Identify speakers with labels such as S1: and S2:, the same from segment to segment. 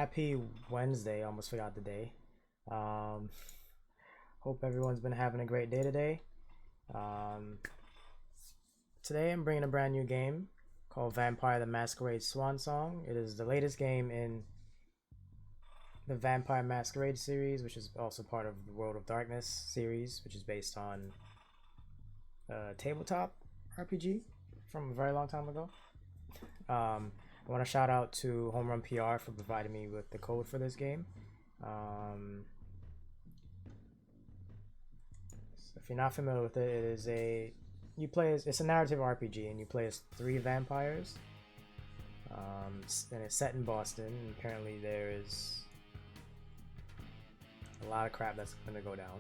S1: Happy Wednesday. Almost forgot the day. Um, Hope everyone's been having a great day today. Um, Today I'm bringing a brand new game called Vampire the Masquerade Swansong. It is the latest game in the Vampire Masquerade series, which is also part of the World of Darkness series, which is based on a tabletop RPG from a very long time ago. I want to shout out to Homerunpr for providing me with the code for this game. If you're not familiar with it, it is it's a narrative RPG, and you play as 3 vampires. And it's set in Boston. And apparently, there is a lot of crap that's gonna go down.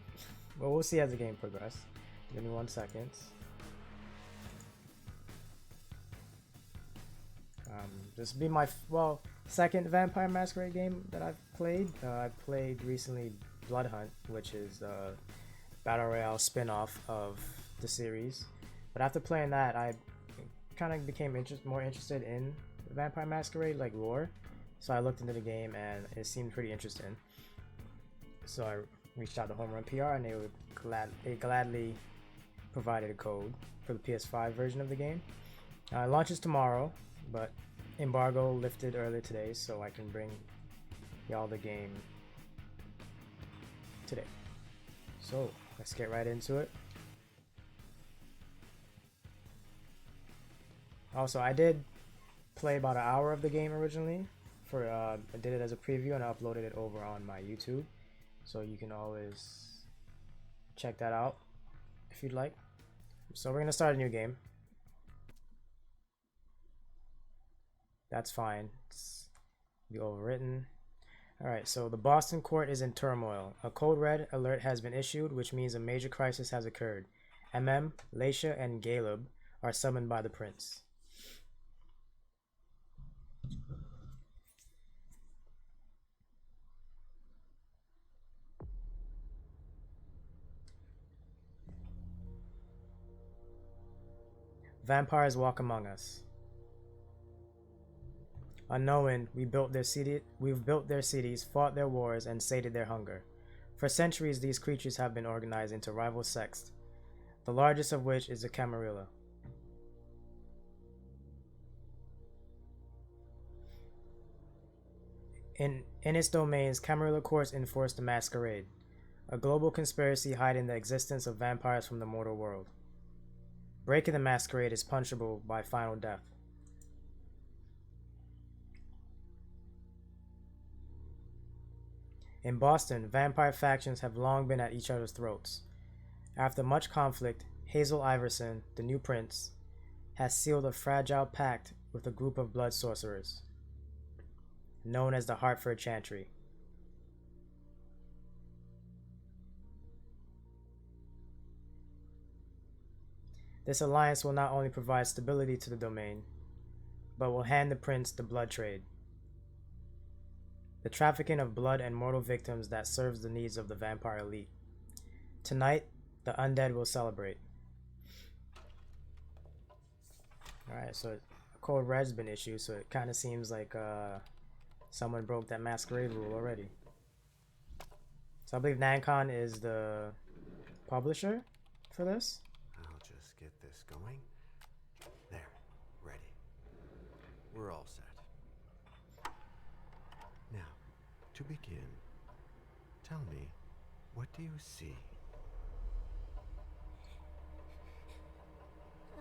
S1: But we'll see as the game progresses. Give me 1 second. This will be my second Vampire Masquerade game that I've played. I played recently Blood Hunt, which is a battle royale spin-off of the series. But after playing that, I kind of became more interested in Vampire Masquerade like lore. So I looked into the game and it seemed pretty interesting. So I reached out to Homerunpr and they gladly provided a code for the PS5 version of the game. It launches tomorrow, but embargo lifted earlier today, so I can bring y'all the game today. So let's get right into it. Also, I did play about an hour of the game originally. I did it as a preview and I uploaded it over on my YouTube, so you can always check that out if you'd like. So we're gonna start a new game. That's fine. It's be overwritten. Alright, so the Boston court is in turmoil. A code red alert has been issued, which means a major crisis has occurred. Laisha, and Caleb are summoned by the prince. Vampires walk among us. Unknowing, we've built their cities, fought their wars, and sated their hunger. For centuries, these creatures have been organized into rival sects, the largest of which is the Camarilla. In its domains, Camarilla courts enforce the Masquerade, a global conspiracy hiding the existence of vampires from the mortal world. Breaking the Masquerade is punishable by final death. In Boston, vampire factions have long been at each other's throats. After much conflict, Hazel Iverson, the new prince, has sealed a fragile pact with a group of blood sorcerers, known as the Hartford Chantry. This alliance will not only provide stability to the domain, but will hand the prince the blood trade, the trafficking of blood and mortal victims that serves the needs of the vampire elite. Tonight, the undead will celebrate. Alright, so code red's been issued, so it kind of seems like someone broke that Masquerade rule already. So I believe Nancon is the publisher for this.
S2: I'll just get this going. There, ready. We're all set. Now, to begin, tell me, what do you see?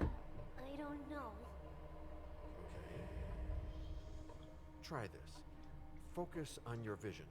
S3: I don't know.
S2: Okay. Try this. Focus on your vision.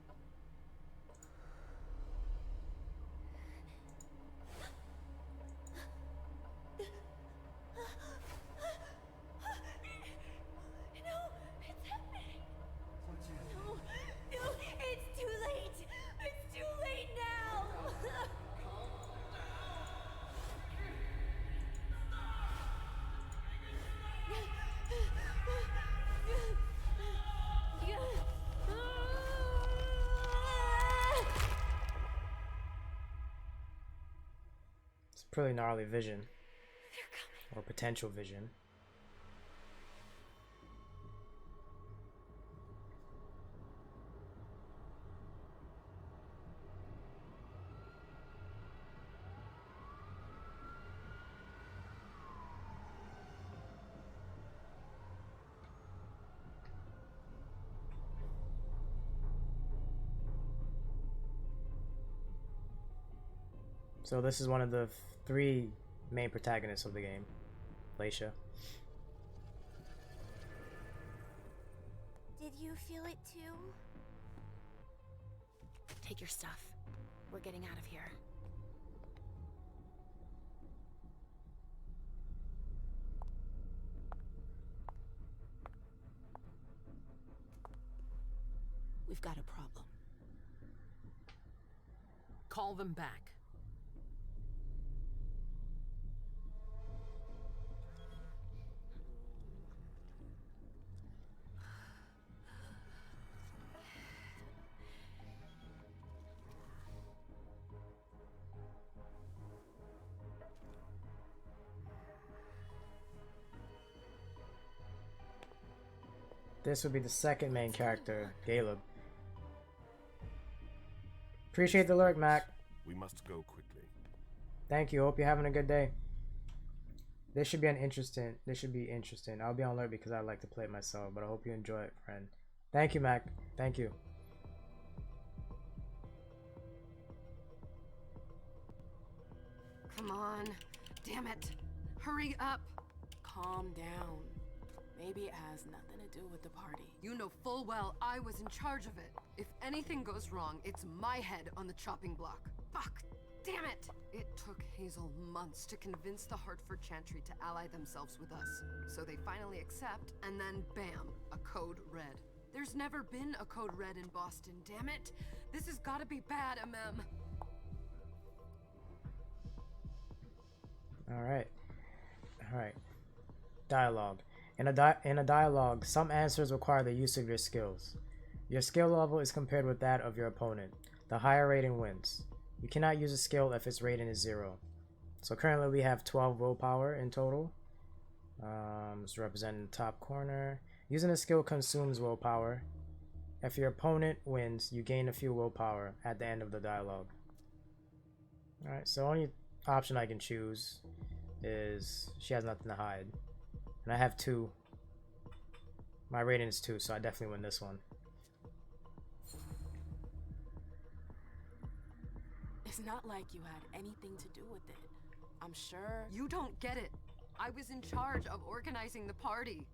S1: Pretty gnarly vision, or potential vision. So this is one of the three main protagonists of the game, Laisha.
S3: Did you feel it too?
S4: Take your stuff. We're getting out of here. We've got a problem.
S5: Call them back.
S1: This would be the second main character, Caleb. Appreciate the lurk, Mac.
S6: We must go quickly.
S1: Thank you. Hope you're having a good day. This should be interesting. I'll be on alert because I like to play it myself, but I hope you enjoy it, friend. Thank you, Mac. Thank you.
S5: Come on. Damn it. Hurry up.
S4: Calm down. Maybe it has nothing to do with the party.
S5: You know full well I was in charge of it. If anything goes wrong, it's my head on the chopping block. Fuck. Damn it! It took Hazel months to convince the Hartford Chantry to ally themselves with us. So they finally accept, and then bam, a code red. There's never been a code red in Boston, damn it! This has gotta be bad, MM.
S1: Alright. Dialogue. In a dialogue, some answers require the use of your skills. Your skill level is compared with that of your opponent. The higher rating wins. You cannot use a skill if its rating is 0. So currently we have 12 willpower in total. It's representing the top corner. Using a skill consumes willpower. If your opponent wins, you gain a few willpower at the end of the dialogue. Alright, so only option I can choose is she has nothing to hide. And I have 2. My rating is 2, so I definitely win this one.
S4: It's not like you had anything to do with it. I'm sure.
S5: You don't get it. I was in charge of organizing the party.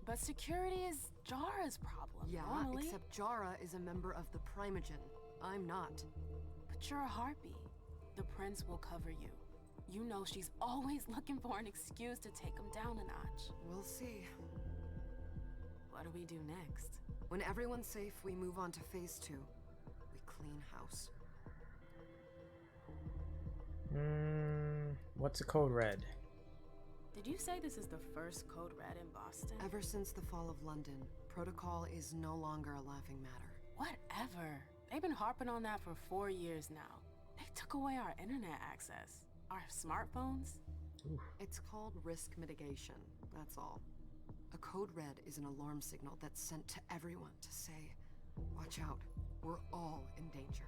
S4: But security is Jara's problem.
S5: Yeah,
S4: normally.
S5: except Jara is a member of the Primogen. I'm not.
S4: But you're a harpy. The prince will cover you. You know she's always looking for an excuse to take him down a notch.
S5: We'll see.
S4: What do we do next?
S5: When everyone's safe, we move on to phase 2. We clean house.
S1: What's a code red?
S4: Did you say this is the first code red in Boston?
S5: Ever since the fall of London, protocol is no longer a laughing matter.
S4: Whatever. They've been harping on that for 4 years now. They took away our internet access. Our smartphones?
S1: Oof.
S5: It's called risk mitigation, that's all. A code red is an alarm signal that's sent to everyone to say, watch out, we're all in danger.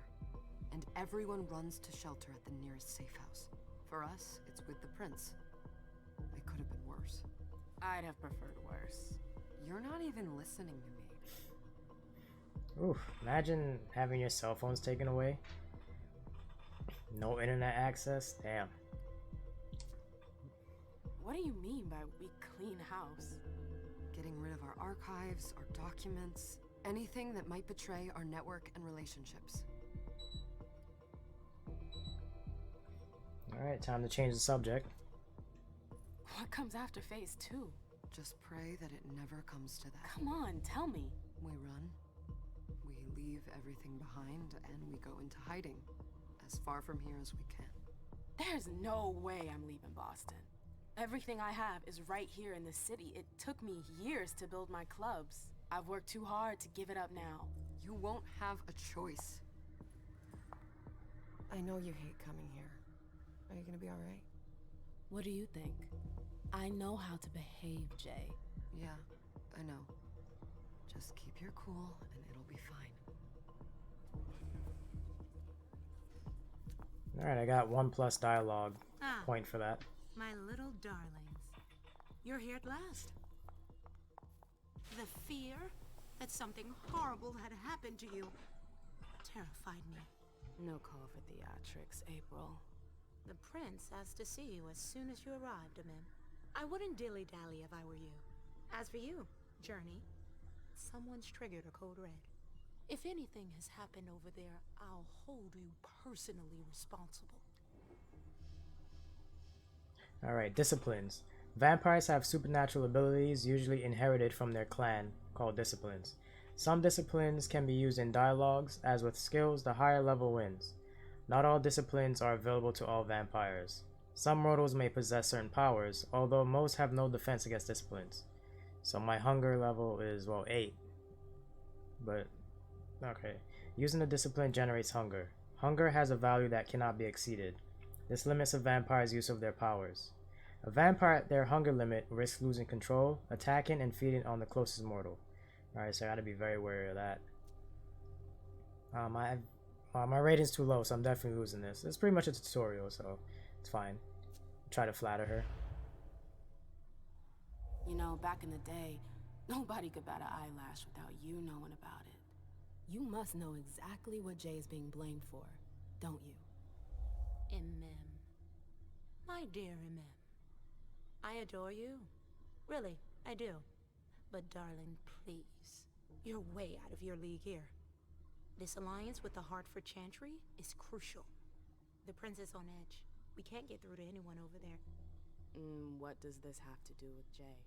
S5: And everyone runs to shelter at the nearest safe house. For us, it's with the prince. It could have been worse.
S4: I'd have preferred worse.
S5: You're not even listening to me.
S1: Oof, imagine having your cell phones taken away. No internet access? Damn.
S4: What do you mean by we clean house?
S5: Getting rid of our archives, our documents, anything that might betray our network and relationships.
S1: Alright, time to change the subject.
S4: What comes after phase 2?
S5: Just pray that it never comes to that.
S4: Come on, tell me.
S5: We run, we leave everything behind, and we go into hiding. As far from here as we can.
S4: There's no way I'm leaving Boston. Everything I have is right here in the city. It took me years to build my clubs. I've worked too hard to give it up now.
S5: You won't have a choice. I know you hate coming here. Are you gonna be alright?
S4: What do you think? I know how to behave, Jay.
S5: Yeah, I know. Just keep your cool and it'll be fine.
S1: Alright, I got 1+ dialogue point for that.
S7: My little darlings. You're here at last. The fear that something horrible had happened to you terrified me.
S4: No call for theatrics, April.
S7: The prince asked to see you as soon as you arrived, Amim. I wouldn't dilly-dally if I were you. As for you, Journey, someone's triggered a code red. If anything has happened over there, I'll hold you personally responsible.
S1: Alright, disciplines. Vampires have supernatural abilities usually inherited from their clan, called disciplines. Some disciplines can be used in dialogues, as with skills, the higher level wins. Not all disciplines are available to all vampires. Some mortals may possess certain powers, although most have no defense against disciplines. So my hunger level is, well, 8. But, okay. Using a discipline generates hunger. Hunger has a value that cannot be exceeded. This limits a vampire's use of their powers. A vampire at their hunger limit risks losing control, attacking, and feeding on the closest mortal. Alright, so I gotta be very wary of that. My rating's too low, so I'm definitely losing this. It's pretty much a tutorial, so it's fine. Try to flatter her.
S4: You know, back in the day, nobody could bat an eyelash without you knowing about it. You must know exactly what Jay is being blamed for, don't you?
S7: Imem. My dear Imem. I adore you. Really, I do. But darling, please. You're way out of your league here. This alliance with the Hartford Chantry is crucial. The prince is on edge. We can't get through to anyone over there.
S4: What does this have to do with Jay?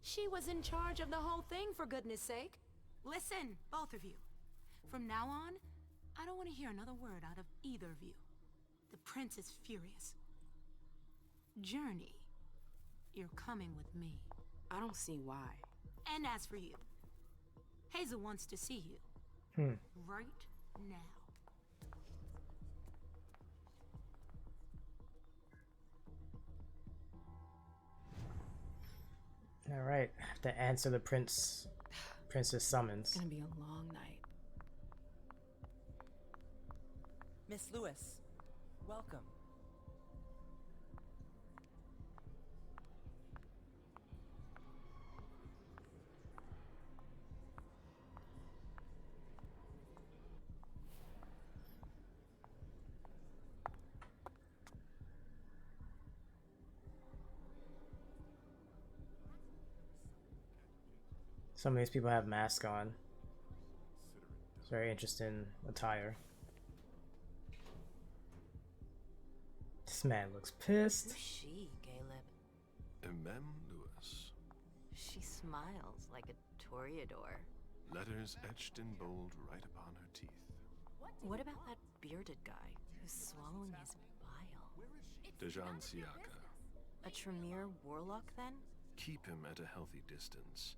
S7: She was in charge of the whole thing, for goodness sake. Listen, both of you. From now on, I don't want to hear another word out of either of you. The prince is furious. Journey, you're coming with me.
S4: I don't see why.
S7: And as for you, Hazel wants to see you. Right now.
S1: Alright, I have to answer the princess summons.
S4: It's gonna be a long night.
S6: Miss Lewis, welcome.
S1: Some of these people have masks on. It's very interesting attire. This man looks pissed.
S8: Who's she, Caleb?
S9: Mem Lewis.
S8: She smiles like a toreador.
S9: Letters etched in bold right upon her teeth.
S8: What about that bearded guy who's swallowing his bile?
S9: Dejan Siaka.
S8: A Tremere warlock, then?
S9: Keep him at a healthy distance.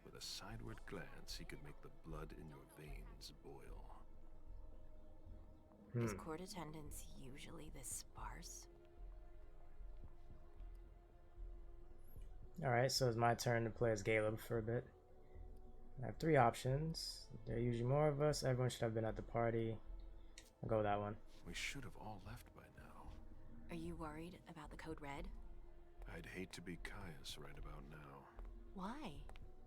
S9: With a sideward glance, he could make the blood in your veins boil.
S8: Is court attendance usually this sparse?
S1: Alright, so it's my turn to play as Caleb for a bit. I have 3 options. There are usually more of us. Everyone should have been at the party. I'll go with that one.
S9: We should have all left by now.
S8: Are you worried about the code red?
S9: I'd hate to be Caius right about now.
S8: Why?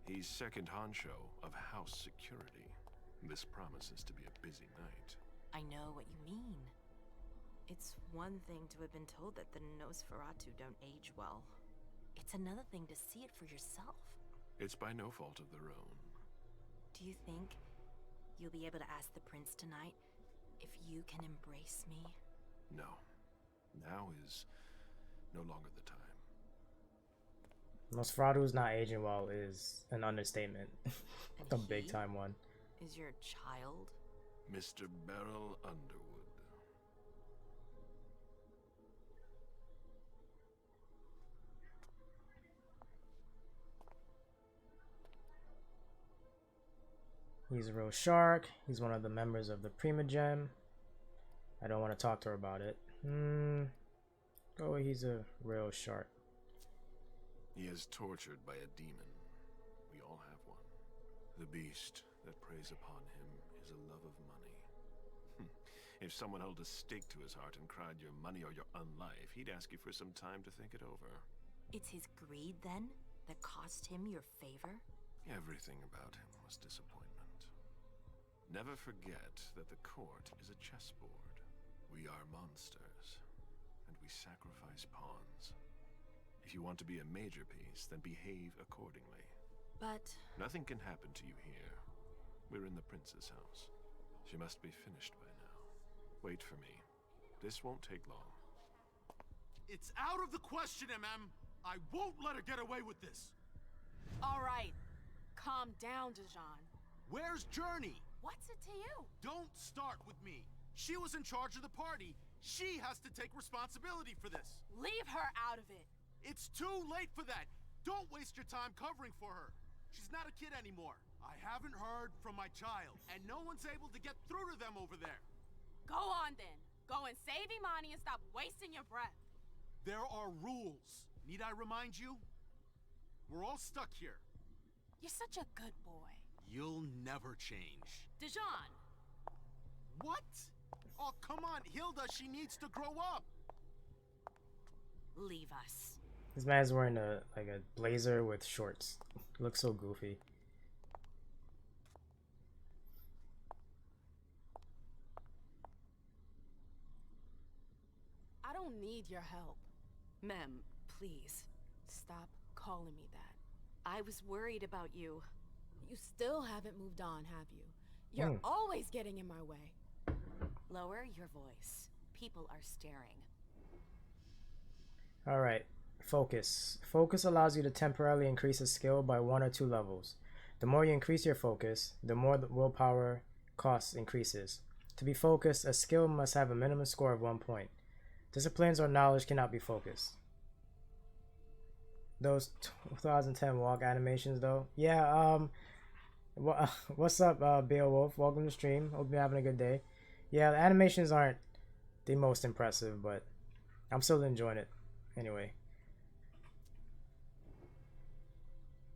S9: He's second honcho of house security. This promises to be a busy night.
S8: I know what you mean. It's one thing to have been told that the Nosferatu don't age well. It's another thing to see it for yourself.
S9: It's by no fault of their own.
S8: Do you think you'll be able to ask the prince tonight if you can embrace me?
S9: No. Now is no longer the time.
S1: Nosferatu's not aging well is an understatement. A
S8: And
S1: big
S8: he
S1: time one.
S8: Is your child?
S9: Mr. Beryl Underwood.
S1: He's a real shark. He's one of the members of the Primogem. I don't want to talk to her about it. Oh, he's a real shark.
S9: He is tortured by a demon. We all have one. The beast that preys upon him is a love of money. If someone held a stake to his heart and cried your money or your unlife, he'd ask you for some time to think it over.
S8: It's his greed, then, that cost him your favor?
S9: Everything about him was disappointment. Never forget that the court is a chessboard. We are monsters, and we sacrifice pawns. If you want to be a major piece, then behave accordingly.
S8: But...
S9: Nothing can happen to you here. We're in the prince's house. She must be finished by now. Wait for me. This won't take long.
S10: It's out of the question, MM! I won't let her get away with this!
S4: Alright. Calm down, Dijon.
S10: Where's Journey?
S4: What's it to you?
S10: Don't start with me. She was in charge of the party. She has to take responsibility for this.
S4: Leave her out of it.
S10: It's too late for that. Don't waste your time covering for her. She's not a kid anymore. I haven't heard from my child, and no one's able to get through to them over there.
S4: Go on then. Go and save Imani and stop wasting your breath.
S10: There are rules. Need I remind you? We're all stuck here.
S4: You're such a good boy.
S10: You'll never change.
S4: Dijon!
S10: What? Oh, come on, Hilda, she needs to grow up.
S8: Leave us.
S1: This man's wearing a blazer with shorts. Looks so goofy.
S4: I don't need your help.
S8: Mem, please.
S4: Stop calling me that.
S8: I was worried about you.
S4: You still haven't moved on, have you? You're always getting in my way.
S8: Lower your voice. People are staring.
S1: Alright, focus. Focus allows you to temporarily increase a skill by 1 or 2 levels. The more you increase your focus, the more the willpower cost increases. To be focused, a skill must have a minimum score of 1 point. Disciplines or knowledge cannot be focused. Those 2010 walk animations though. Yeah, what's up, Beowulf? Welcome to the stream. Hope you're having a good day. Yeah, the animations aren't the most impressive, but I'm still enjoying it. Anyway.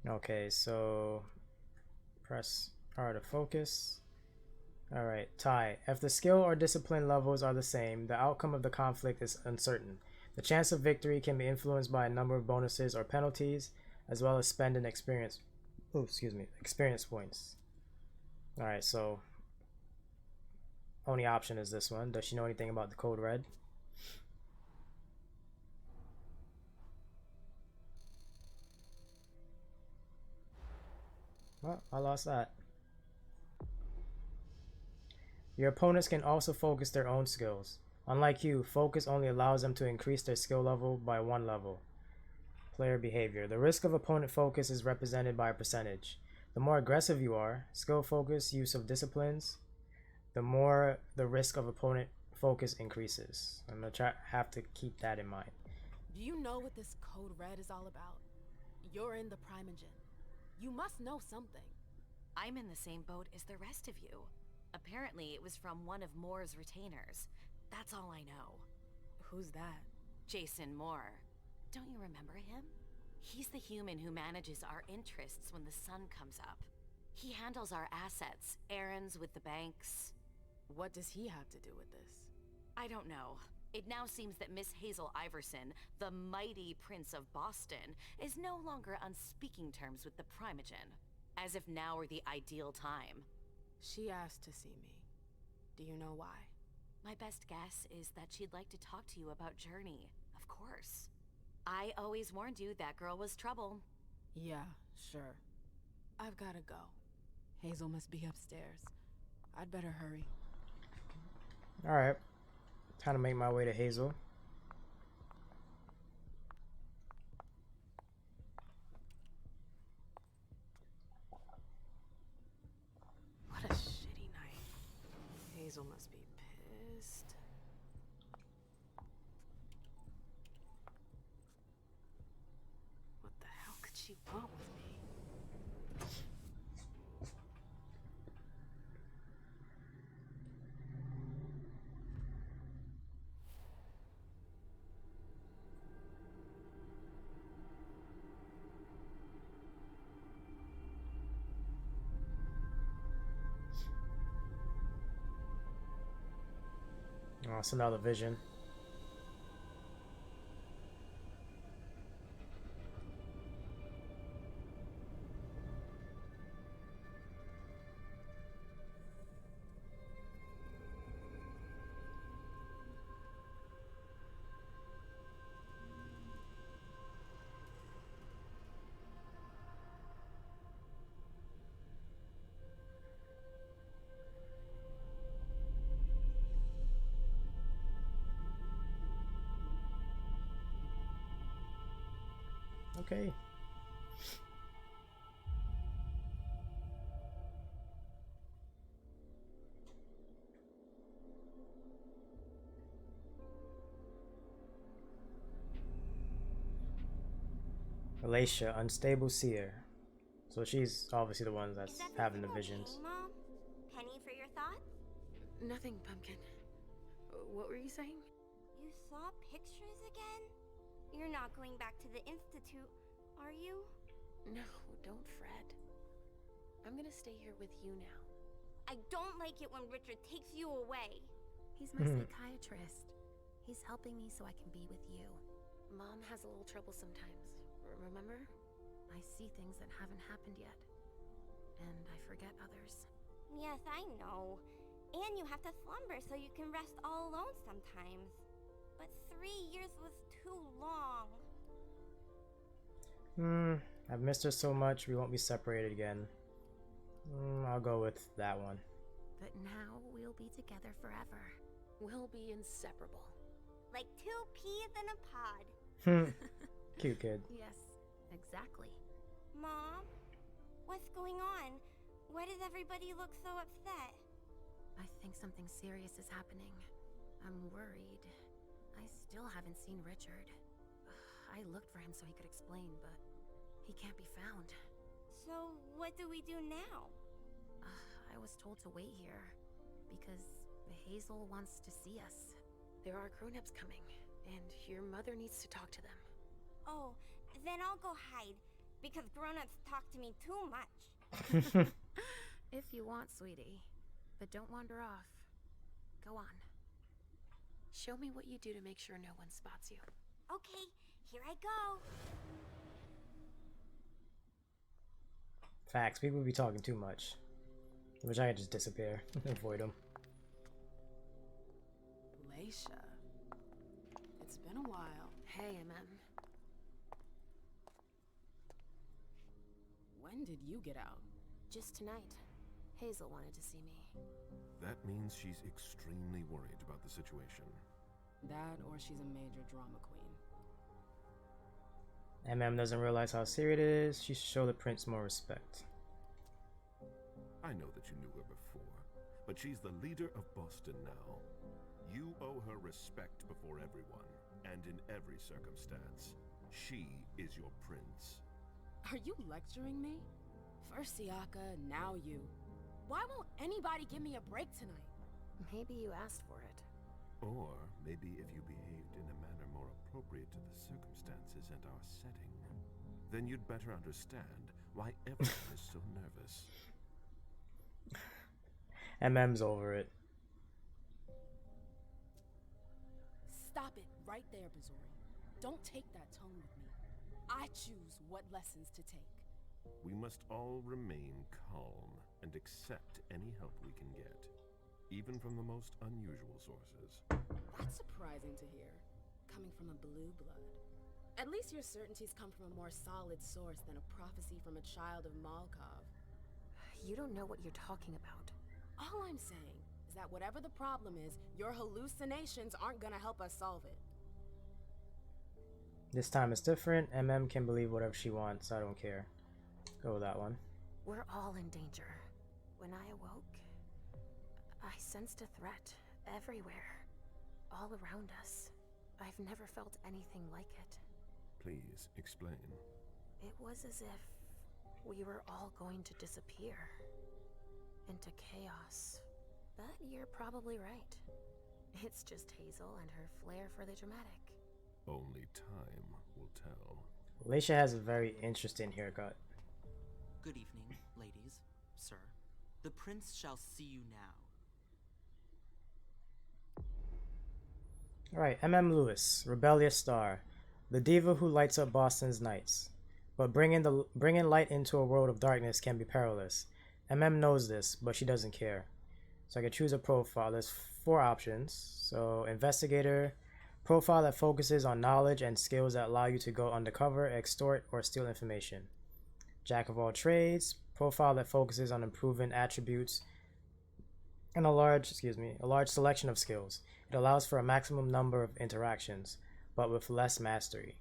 S1: Okay, so press R to focus. Alright, tie. If the skill or discipline levels are the same, the outcome of the conflict is uncertain. The chance of victory can be influenced by a number of bonuses or penalties, as well as spend and experience points. Alright, so only option is this one. Does she know anything about the code red? Well, I lost that. Your opponents can also focus their own skills. Unlike you, focus only allows them to increase their skill level by 1 level. Player behavior. The risk of opponent focus is represented by a percentage. The more aggressive you are, skill focus, use of disciplines, the more the risk of opponent focus increases. I'm gonna have to keep that in mind.
S4: Do you know what this code red is all about? You're in the Primogen. You must know something.
S8: I'm in the same boat as the rest of you. Apparently, it was from one of Moore's retainers. That's all I know.
S4: Who's that?
S8: Jason Moore. Don't you remember him? He's the human who manages our interests when the sun comes up. He handles our assets, errands with the banks.
S4: What does he have to do with this?
S8: I don't know. It now seems that Miss Hazel Iverson, the mighty Prince of Boston, is no longer on speaking terms with the Primogen. As if now were the ideal time.
S4: She asked to see me. Do you know why?
S8: My best guess is that she'd like to talk to you about Journey, of course. I always warned you that girl was trouble.
S4: Yeah, sure. I've gotta go. Hazel must be upstairs. I'd better hurry.
S1: Alright. Time to make my way to Hazel.
S4: What a shitty night. Hazel must be pissed. What the hell could she want with me?
S1: Oh, it's another vision. Okay. Alicia, unstable seer. So she's obviously the one that's having the visions.
S3: Okay, Mom? Penny for your thoughts?
S4: Nothing, Pumpkin. What were you saying?
S3: You saw pictures again? You're not going back to the Institute, are you?
S4: No, don't fret. I'm gonna stay here with you now.
S3: I don't like it when Richard takes you away.
S7: He's my psychiatrist. He's helping me so I can be with you.
S4: Mom has a little trouble sometimes, remember?
S7: I see things that haven't happened yet. And I forget others.
S3: Yes, I know. And you have to slumber so you can rest all alone sometimes. But 3 years was too long.
S1: I've missed her so much, we won't be separated again. I'll go with that one.
S7: But now we'll be together forever.
S4: We'll be inseparable.
S3: Like 2 peas in a pod.
S1: Cute kid.
S7: Yes, exactly.
S3: Mom? What's going on? Why does everybody look so upset?
S7: I think something serious is happening. I'm worried. I still haven't seen Richard. I looked for him so he could explain, but he can't be found.
S3: So, what do we do now?
S7: I was told to wait here because Hazel wants to see us.
S4: There are grown-ups coming, and your mother needs to talk to them.
S3: Oh, then I'll go hide, because grown-ups talk to me too much.
S7: If you want, sweetie. But don't wander off. Go on.
S4: Show me what you do to make sure no one spots you.
S3: Okay, here I go.
S1: Facts, people be talking too much. I wish I could just disappear. Avoid them.
S4: Leisha. It's been a while. Hey, MM. When did you get out?
S7: Just tonight. Hazel wanted to see me.
S9: That means she's extremely worried about the situation.
S4: That or she's a major drama queen.
S1: MM doesn't realize how serious it is. She should show the prince more respect.
S9: I know that you knew her before, but she's the leader of Boston now. You owe her respect before everyone, and in every circumstance. She is your prince.
S4: Are you lecturing me? First Siaka, now you. Why won't anybody give me a break tonight?
S7: Maybe you asked for it.
S9: Or maybe if you behaved in a manner more appropriate to the circumstances and our setting, then you'd better understand why everyone is so nervous.
S1: MM's over it.
S4: Stop it right there, Bazori. Don't take that tone with me. I choose what lessons to take.
S9: We must all remain calm and accept any help we can get, even from the most unusual sources.
S4: That's surprising to hear, coming from a blue blood. At least your certainties come from a more solid source than a prophecy from a child of Malkov.
S7: You don't know what you're talking about.
S4: All I'm saying is that whatever the problem is, your hallucinations aren't gonna help us solve it.
S1: This time it's different. MM can believe whatever she wants. I don't care. Go with that one.
S7: We're all in danger. When I awoke, I sensed a threat everywhere, all around us. I've never felt anything like it.
S9: Please explain.
S7: It was as if we were all going to disappear into chaos. But you're probably right. It's just Hazel and her flair for the dramatic.
S9: Only time will tell.
S1: Leisha has a very interesting haircut.
S6: Good evening, ladies, sir. The prince shall see you now.
S1: Alright, MM Lewis, rebellious star, the diva who lights up Boston's nights. But bringing light into a world of darkness can be perilous. MM knows this, but she doesn't care. So I can choose a profile. There's 4 options. So investigator, profile that focuses on knowledge and skills that allow you to go undercover, extort, or steal information. Jack of all trades, profile that focuses on improving attributes and a large selection of skills. It allows for a maximum number of interactions, but with less mastery.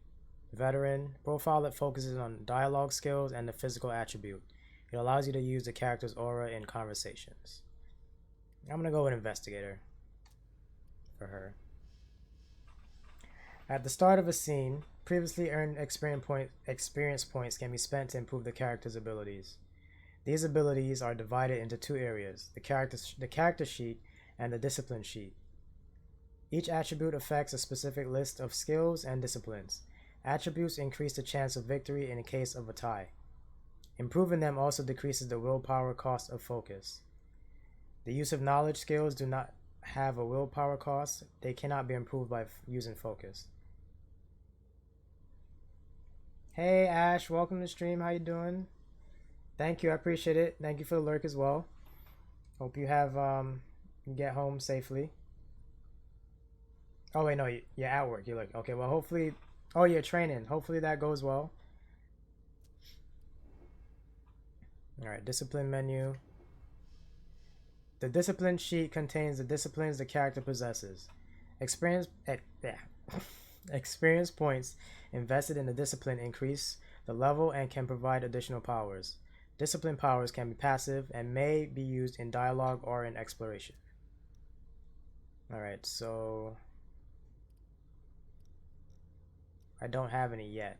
S1: Veteran. Profile that focuses on dialogue skills and the physical attribute. It allows you to use the character's aura in conversations. I'm gonna go with Investigator for her. At the start of a scene, previously earned experience points can be spent to improve the character's abilities. These abilities are divided into two areas, the character sheet and the discipline sheet. Each attribute affects a specific list of skills and disciplines. Attributes increase the chance of victory in the case of a tie. Improving them also decreases the willpower cost of focus. The use of knowledge skills do not have a willpower cost. They cannot be improved by using focus. Hey Ash, welcome to the stream. How you doing? Thank you, I appreciate it. Thank you for the lurk as well. Hope you have you get home safely. Oh wait, no, you're at work. You're like, okay, well hopefully, oh you're training. Hopefully that goes well. Alright, discipline menu. The discipline sheet contains the disciplines the character possesses. Experience points invested in the discipline increase the level and can provide additional powers. Discipline powers can be passive and may be used in dialogue or in exploration. Alright, so I don't have any yet.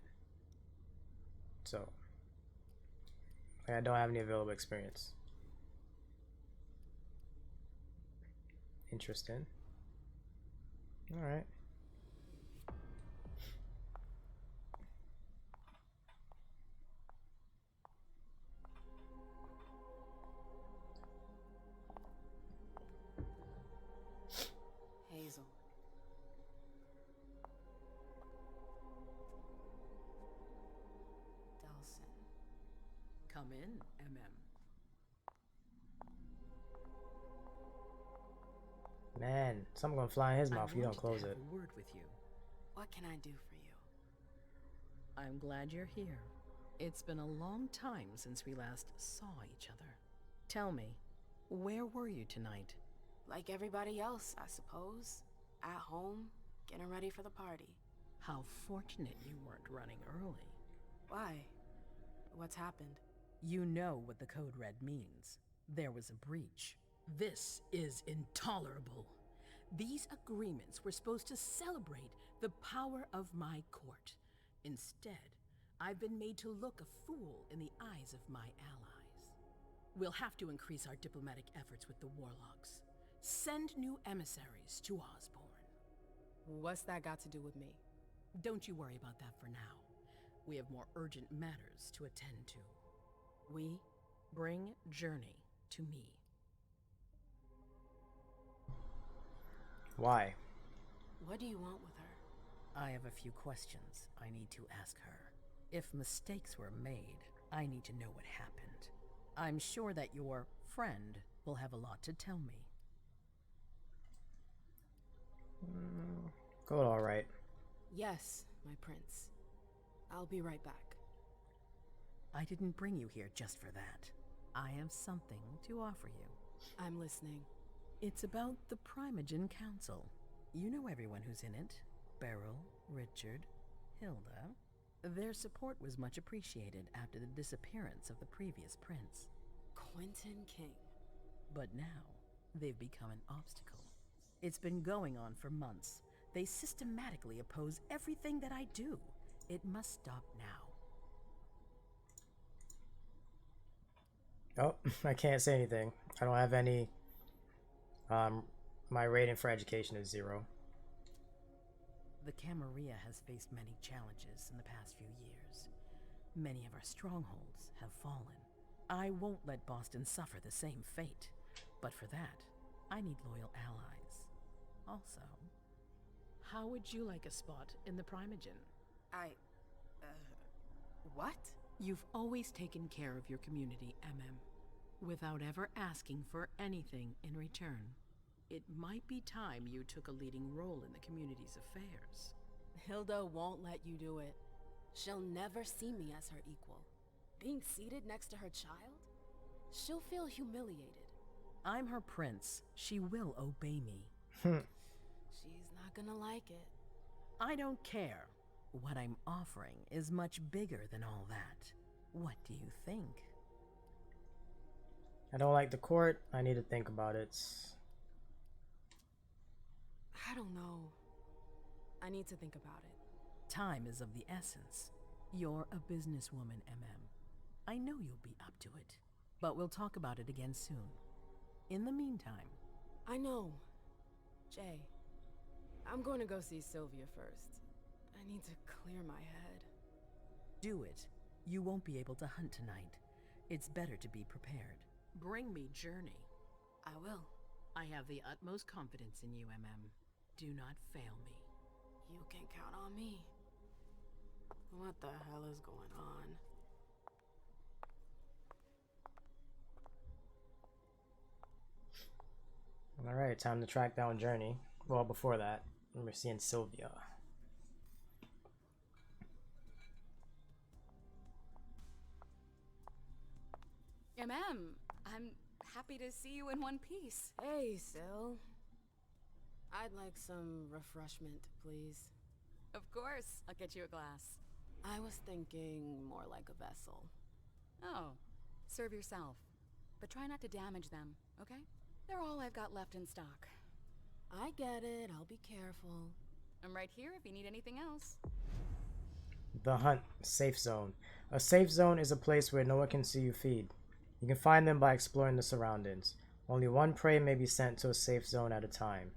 S1: So I don't have any available experience. Interesting. Alright.
S4: Hazel. Delson.
S6: Come in, MM.
S1: Man, something gonna fly in his mouth if you don't close it.
S6: A word with you.
S4: What can I do for you?
S6: I'm glad you're here. It's been a long time since we last saw each other. Tell me, where were you tonight?
S4: Like everybody else, I suppose. At home, getting ready for the party.
S6: How fortunate you weren't running early.
S4: Why? What's happened?
S6: You know what the code red means. There was a breach. This is intolerable. These agreements were supposed to celebrate the power of my court. Instead, I've been made to look a fool in the eyes of my allies. We'll have to increase our diplomatic efforts with the warlocks. Send new emissaries to Osborne.
S4: What's that got to do with me?
S6: Don't you worry about that for now. We have more urgent matters to attend to.
S4: We?
S6: Bring Journey to me.
S1: Why?
S4: What do you want with her?
S6: I have a few questions I need to ask her. If mistakes were made, I need to know what happened. I'm sure that your friend will have a lot to tell me.
S1: Go alright.
S4: Yes, my prince. I'll be right back.
S6: I didn't bring you here just for that. I have something to offer you.
S4: I'm listening.
S6: It's about the Primogen Council. You know everyone who's in it. Beryl, Richard, Hilda. Their support was much appreciated after the disappearance of the previous prince.
S4: Quentin King.
S6: But now, they've become an obstacle. It's been going on for months. They systematically oppose everything that I do. It must stop now.
S1: Oh, I can't say anything. I don't have any. My rating for education is 0.
S6: The Camarilla has faced many challenges in the past few years. Many of our strongholds have fallen. I won't let Boston suffer the same fate. But for that, I need loyal allies. Also, how would you like a spot in the Primogen?
S4: What?
S6: You've always taken care of your community, without ever asking for anything in return. It might be time you took a leading role in the community's affairs.
S4: Hilda won't let you do it. She'll never see me as her equal. Being seated next to her child? She'll feel humiliated.
S6: I'm her prince. She will obey me.
S4: She's not gonna like it.
S6: I don't care. what I'm offering is much bigger than all that. What do you think?
S1: I don't like the court. I need to think about it.
S4: I don't know. I need to think about it.
S6: Time is of the essence. You're a businesswoman, I know you'll be up to it, but we'll talk about it again soon. In the meantime...
S4: I know. Jay, I'm going to go see Sylvia first. I need to clear my head.
S6: Do it. You won't be able to hunt tonight. It's better to be prepared. Bring me Journey.
S4: I will.
S6: I have the utmost confidence in you, Do not fail me.
S4: You can count on me. What the hell is going on?
S1: Alright, time to track down Journey. Well, before that, we're seeing Sylvia.
S11: I'm happy to see you in one piece.
S4: Hey, Syl. I'd like some refreshment, please.
S11: Of course, I'll get you a glass.
S4: I was thinking more like a vessel.
S11: Oh, serve yourself. But try not to damage them, okay? They're all I've got left in stock.
S4: I get it, I'll be careful.
S11: I'm right here if you need anything else.
S1: The Hunt Safe Zone. A safe zone is a place where no one can see you feed. You can find them by exploring the surroundings. Only one prey may be sent to a safe zone at a time.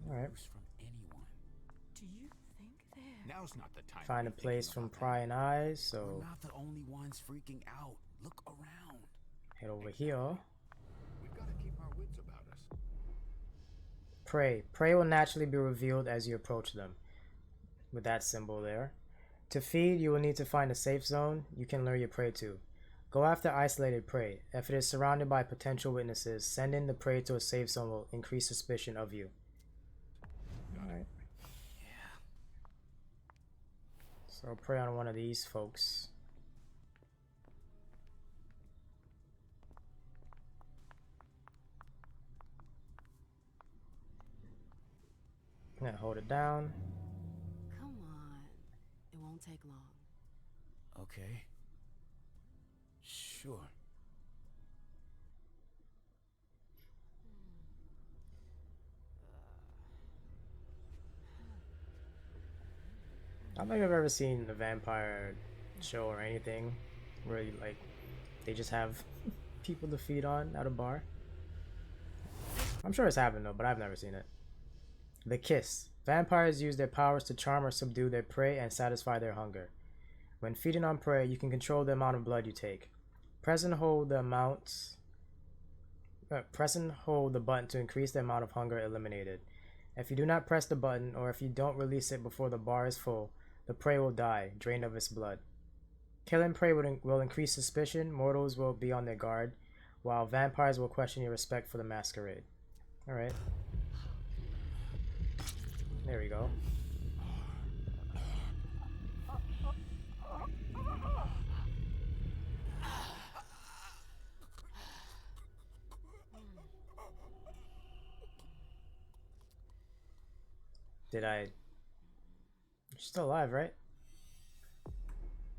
S12: No
S1: Alright.
S12: news from anyone.
S11: Do you think they're...
S12: Now's not the time.
S1: Find a
S12: to be
S1: place
S12: thinking
S1: from
S12: about
S1: prying eyes, so
S12: We're not the only ones freaking out. Look around.
S1: head over here.
S9: We've got to keep our wits about us.
S1: Prey. Prey will naturally be revealed as you approach them. With that symbol there. To feed, you will need to find a safe zone you can lure your prey to. Go after isolated prey. If it is surrounded by potential witnesses, sending the prey to a safe zone will increase suspicion of you. Alright.
S12: Yeah.
S1: So prey on one of these folks. I'm gonna hold it down.
S4: Come on. It won't take long.
S12: Okay. Sure.
S1: I don't think I've ever seen a vampire show or anything where like they just have people to feed on at a bar. I'm sure it's happened though, but I've never seen it. The Kiss. Vampires use their powers to charm or subdue their prey and satisfy their hunger. When feeding on prey, you can control the amount of blood you take. Press and hold the button to increase the amount of hunger eliminated. If you do not press the button, or if you don't release it before the bar is full, the prey will die, drained of its blood. Killing prey will increase suspicion. Mortals will be on their guard, while vampires will question your respect for the Masquerade. Alright. There we go. You're still alive, right?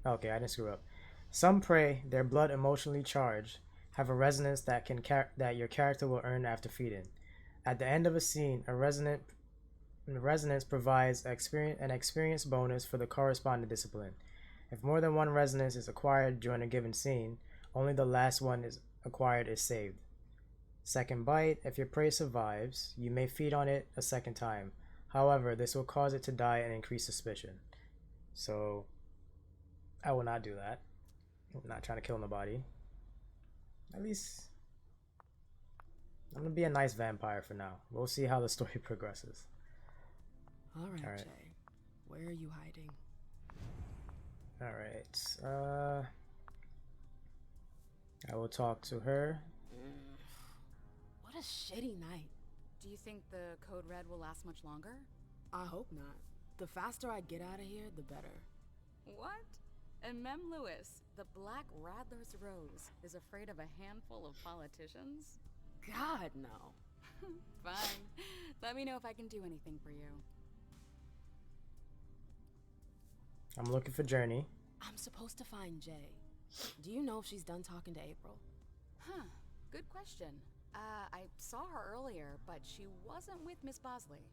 S1: Okay, I didn't screw up. Some prey, their blood emotionally charged, have a resonance that your character will earn after feeding. At the end of a scene, a resonance provides an experience bonus for the corresponding discipline. If more than one resonance is acquired during a given scene, only the last one is acquired is saved. Second bite, if your prey survives, you may feed on it a second time. However, this will cause it to die and increase suspicion. So, I will not do that. I'm not trying to kill nobody. At least, I'm gonna be a nice vampire for now. We'll see how the story progresses.
S4: Alright, Jay. Where are you hiding?
S1: Alright, I will talk to her.
S4: What a shitty night.
S11: Do you think the Code Red will last much longer?
S4: I hope not. The faster I get out of here, the better.
S11: What? And Mem Lewis, the Black Rattler's Rose, is afraid of a handful of politicians?
S4: God, no.
S11: Fine. Let me know if I can do anything for you.
S1: I'm looking for Journey.
S4: I'm supposed to find Jay. Do you know if she's done talking to April?
S11: Huh. Good question. I saw her earlier, but she wasn't with Miss Bosley.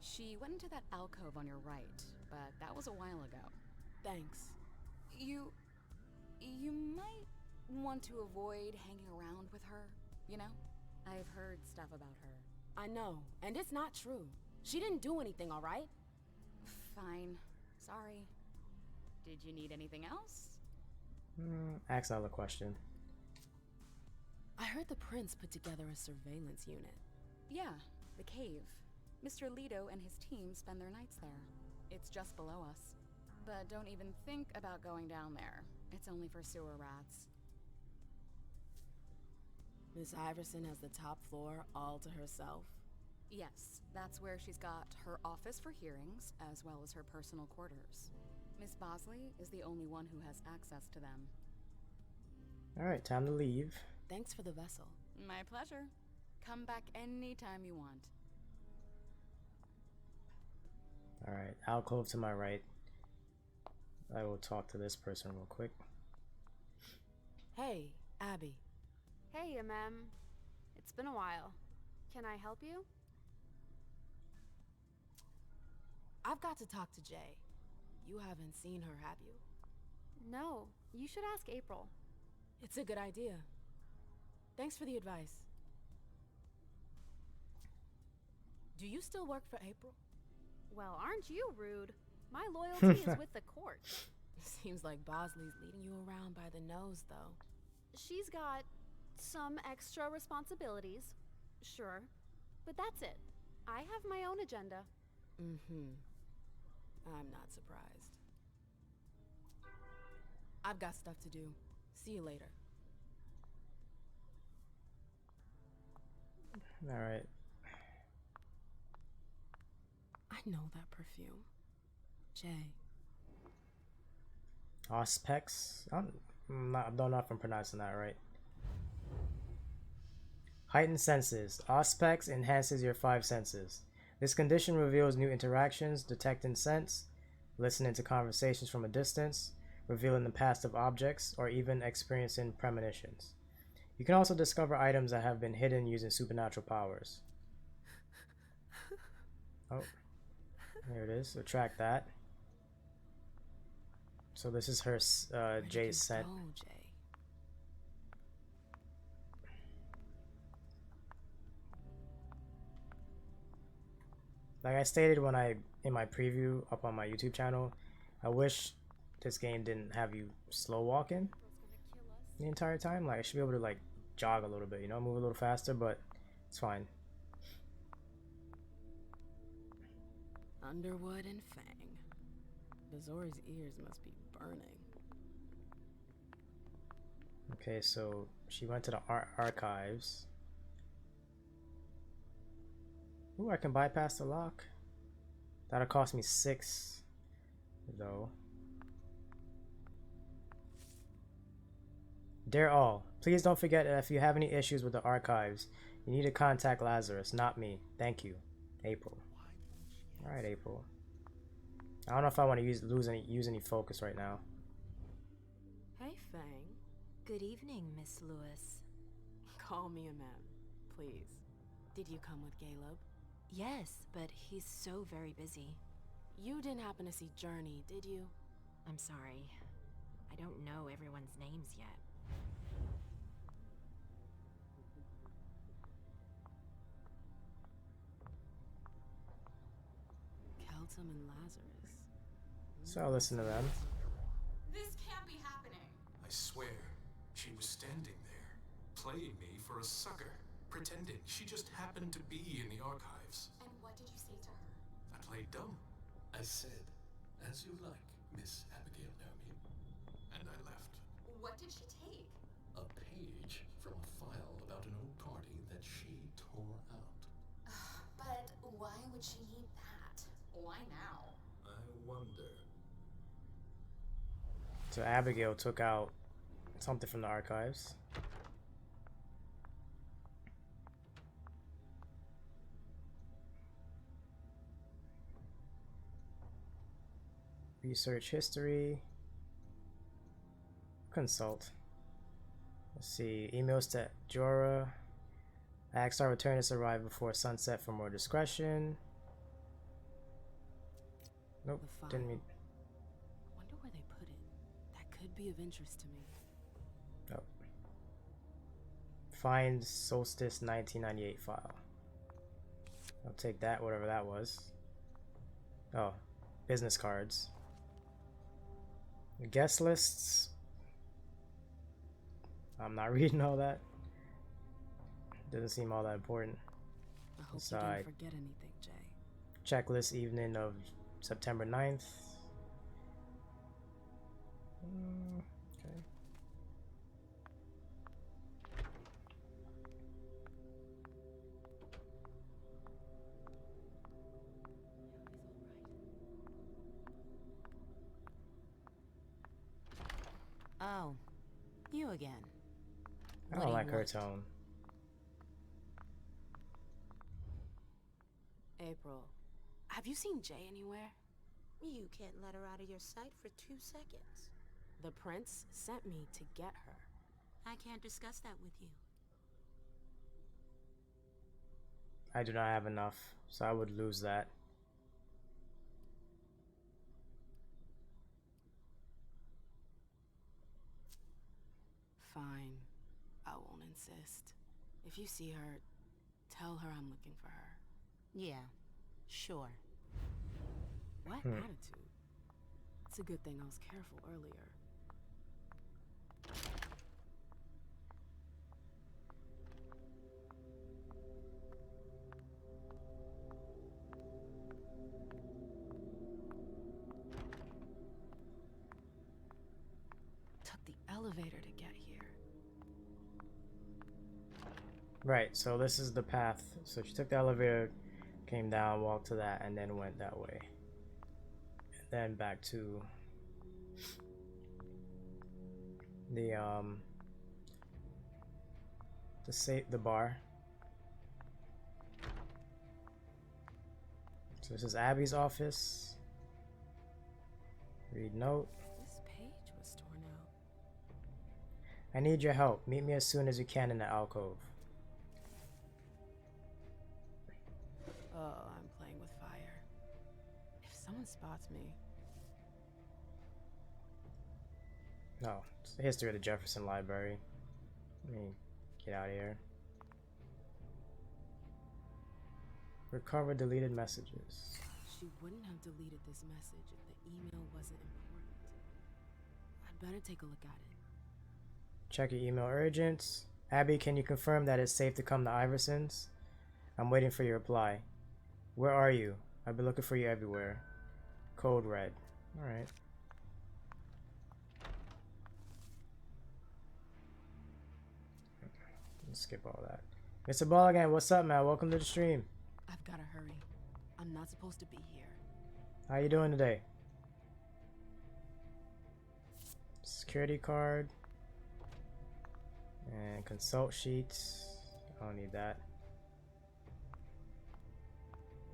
S11: She went into that alcove on your right, but that was a while ago.
S4: Thanks.
S11: You might want to avoid hanging around with her, you know? I've heard stuff about her.
S4: I know, and it's not true. She didn't do anything, all right?
S11: Fine. Sorry. Did you need anything else?
S1: Ask another question.
S4: I heard the prince put together a surveillance unit.
S11: Yeah, the cave. Mr. Leto and his team spend their nights there. It's just below us. But don't even think about going down there. It's only for sewer rats.
S4: Miss Iverson has the top floor all to herself?
S11: Yes, that's where she's got her office for hearings, as well as her personal quarters. Miss Bosley is the only one who has access to them.
S1: Alright, time to leave.
S4: Thanks for the vessel.
S11: My pleasure. Come back anytime you want.
S1: Alright, alcove to my right. I will talk to this person real quick.
S4: Hey, Abby.
S13: Hey, Mem. It's been a while. Can I help you?
S4: I've got to talk to Jay. You haven't seen her, have you?
S13: No, you should ask April.
S4: It's a good idea. Thanks for the advice. Do you still work for April?
S13: Well, aren't you rude? My loyalty is with the court.
S4: Seems like Bosley's leading you around by the nose, though.
S13: She's got some extra responsibilities, sure, but that's it. I have my own agenda.
S4: I'm not surprised. I've got stuff to do. See you later.
S1: Alright.
S4: I know that perfume. Jay.
S1: Auspex? I don't know if I'm pronouncing that right. Heightened senses. Auspex enhances your 5 senses. This condition reveals new interactions, detecting scents, listening to conversations from a distance, revealing the past of objects, or even experiencing premonitions. You can also discover items that have been hidden using supernatural powers. Oh, there it is. Attract that. So this is her Jay's scent.
S4: Oh, Jay.
S1: Like I stated in my preview up on my YouTube channel, I wish this game didn't have you slow walking the entire time. Like I should be able to like jog a little bit, you know, move a little faster, but it's fine.
S4: Underwood and Fang. Bazori's ears must be burning.
S1: Okay, so she went to the archives. Ooh, I can bypass the lock. That'll cost me 6, though. Dear all, please don't forget that if you have any issues with the archives, you need to contact Lazarus, not me. Thank you. April. Alright, April. I don't know if I want to use any focus right now.
S4: Hey, Fang.
S14: Good evening, Miss Lewis.
S4: Call me a ma'am, please. Did you come with Caleb?
S14: Yes, but he's so very busy.
S4: You didn't happen to see Journey, did you?
S14: I'm sorry. I don't know everyone's names yet.
S4: Keltum and Lazarus.
S1: So I'll listen to them.
S11: This can't be happening.
S15: I swear, she was standing there, playing me for a sucker, pretending she just happened to be in the archives.
S11: And what did you say to her?
S15: I played dumb. I said, as you like, Miss Abigail Naomi. And I left.
S11: What did she take?
S15: A page from a file about an old party that she tore out.
S11: But why would she need that? Why now?
S15: I wonder.
S1: So Abigail took out something from the archives. Research history. Consult. Let's see. Emails to Jorah. Ask our returners to arrive before sunset for more discretion. Nope. Didn't mean.
S4: Wonder where they put it. That could be of interest to me.
S1: Oh. Find Solstice 1998 file. I'll take that, whatever that was. Oh, business cards. Guest lists. I'm not reading all that. Doesn't seem all that important.
S4: I hope you don't forget anything, Jay.
S1: Checklist evening of September 9th. Okay.
S8: Oh, you again.
S1: I don't like her tone.
S4: April, have you seen Jay anywhere?
S7: You can't let her out of your sight for 2 seconds.
S4: The prince sent me to get her.
S7: I can't discuss that with you.
S1: I do not have enough, so I would lose that.
S4: Fine. I won't insist. If you see her, tell her I'm looking for her.
S8: Yeah, sure.
S4: What attitude? It's a good thing I was careful earlier. Took the elevator to get here.
S1: Right, so this is the path. So she took the elevator, came down, walked to that, and then went that way. And then back to the bar. So this is Abby's office. Read note.
S4: This page was torn out.
S1: I need your help. Meet me as soon as you can in the alcove.
S4: Oh, I'm playing with fire. If someone spots me...
S1: No, it's the history of the Jefferson Library. Let me get out of here. Recover deleted messages.
S4: She wouldn't have deleted this message if the email wasn't important. I'd better take a look at it.
S1: Check your email urgent. Abby, can you confirm that it's safe to come to Iverson's? I'm waiting for your reply. Where are you? I've been looking for you everywhere. Code red. Alright. Let's skip all that. Mr. Ballagain, what's up, man? Welcome to the stream.
S4: I've gotta hurry. I'm not supposed to be here.
S1: How you doing today? Security card. And consult sheets. I don't need that.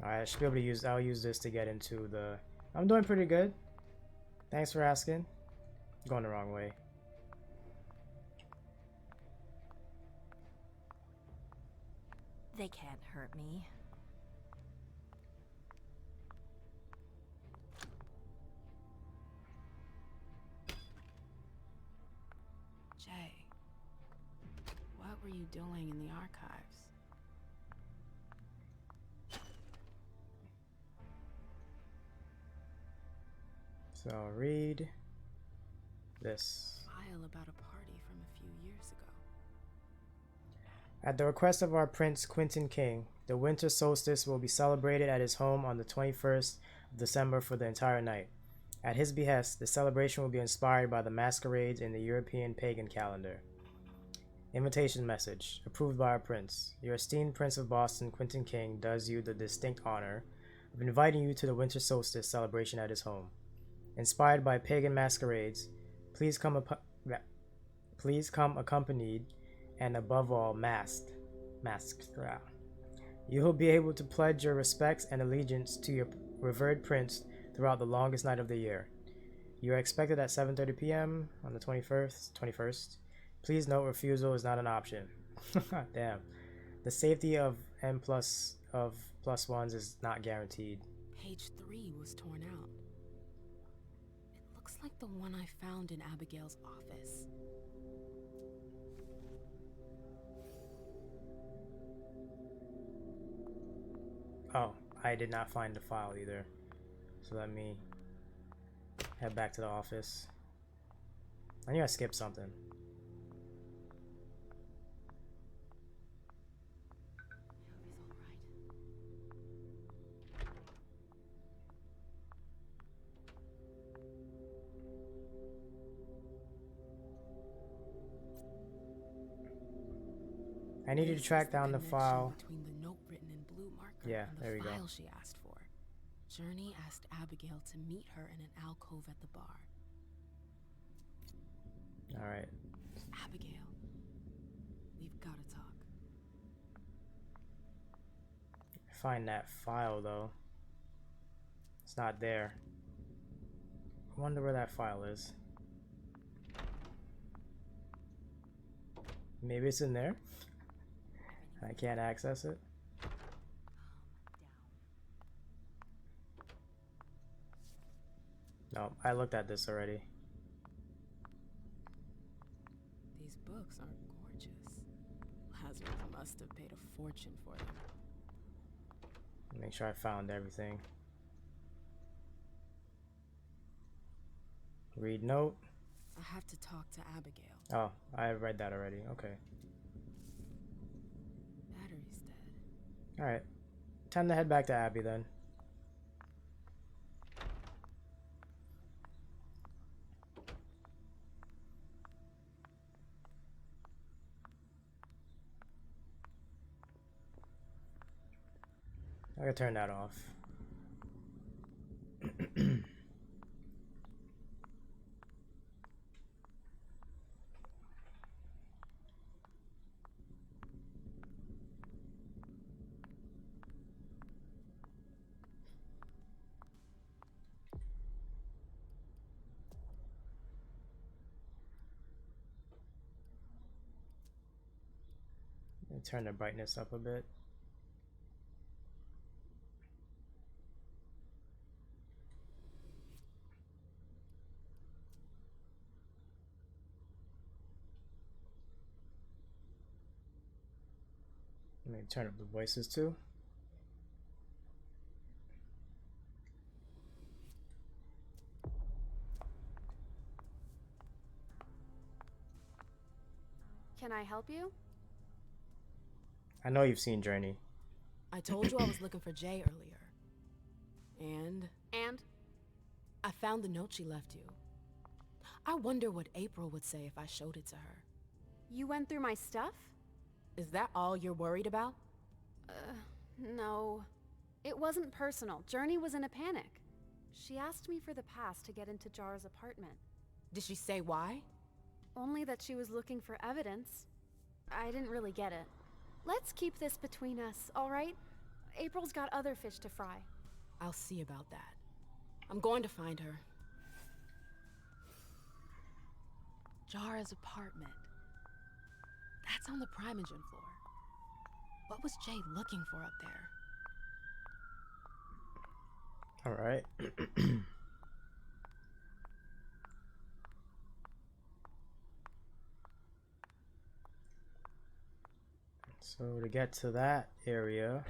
S1: Alright, I should be able to use, I'll use this to get into the... I'm doing pretty good. Thanks for asking. Going the wrong way.
S14: They can't hurt me.
S4: Jay, what were you doing in the archives?
S1: So I'll read this.
S4: File about a party from a few years ago.
S1: At the request of our Prince Quentin King, the winter solstice will be celebrated at his home on the 21st of December for the entire night. At his behest, the celebration will be inspired by the masquerades in the European pagan calendar. Invitation message, approved by our Prince. Your esteemed Prince of Boston, Quentin King, does you the distinct honor of inviting you to the winter solstice celebration at his home. Inspired by pagan masquerades, please come accompanied and above all masked. You will be able to pledge your respects and allegiance to your revered prince throughout the longest night of the year. You are expected at 7:30 p.m. on the 21st. Please note refusal is not an option. Damn. The safety of N plus of plus ones is not guaranteed.
S4: Page 3 was torn out. It looks like the one I found in Abigail's office.
S1: Oh, I did not find the file either. So let me head back to the office. I knew I skipped something. I needed to track down the file.
S4: Between the note written in blue marker
S1: Yeah,
S4: and
S1: there we
S4: the
S1: go.
S4: file she asked for. Journey asked Abigail to meet her in an alcove at the bar.
S1: All right.
S4: Abigail, we've got to talk.
S1: Find that file though. It's not there. I wonder where that file is. Maybe it's in there. I can't access it. No, I looked at this already.
S4: These books are gorgeous. Lazarus must have paid a fortune for them.
S1: Make sure I found everything. Read note.
S4: I have to talk to Abigail.
S1: Oh, I read that already. Okay.
S4: Battery's dead.
S1: Alright. Time to head back to Abby then. I gotta turn that off. Turn the brightness up a bit. Let me turn up the voices too.
S13: Can I help you?
S1: I know you've seen Journey.
S4: I told you I was looking for Jay earlier. And? I found the note she left you. I wonder what April would say if I showed it to her.
S13: You went through my stuff?
S4: Is that all you're worried about?
S13: No. It wasn't personal. Journey was in a panic. She asked me for the pass to get into Jar's apartment.
S4: Did she say why?
S13: Only that she was looking for evidence. I didn't really get it. Let's keep this between us, all right? April's got other fish to fry.
S4: I'll see about that. I'm going to find her. Jara's apartment. That's on the Primogen floor. What was Jay looking for up there?
S1: All right. So to get to that area,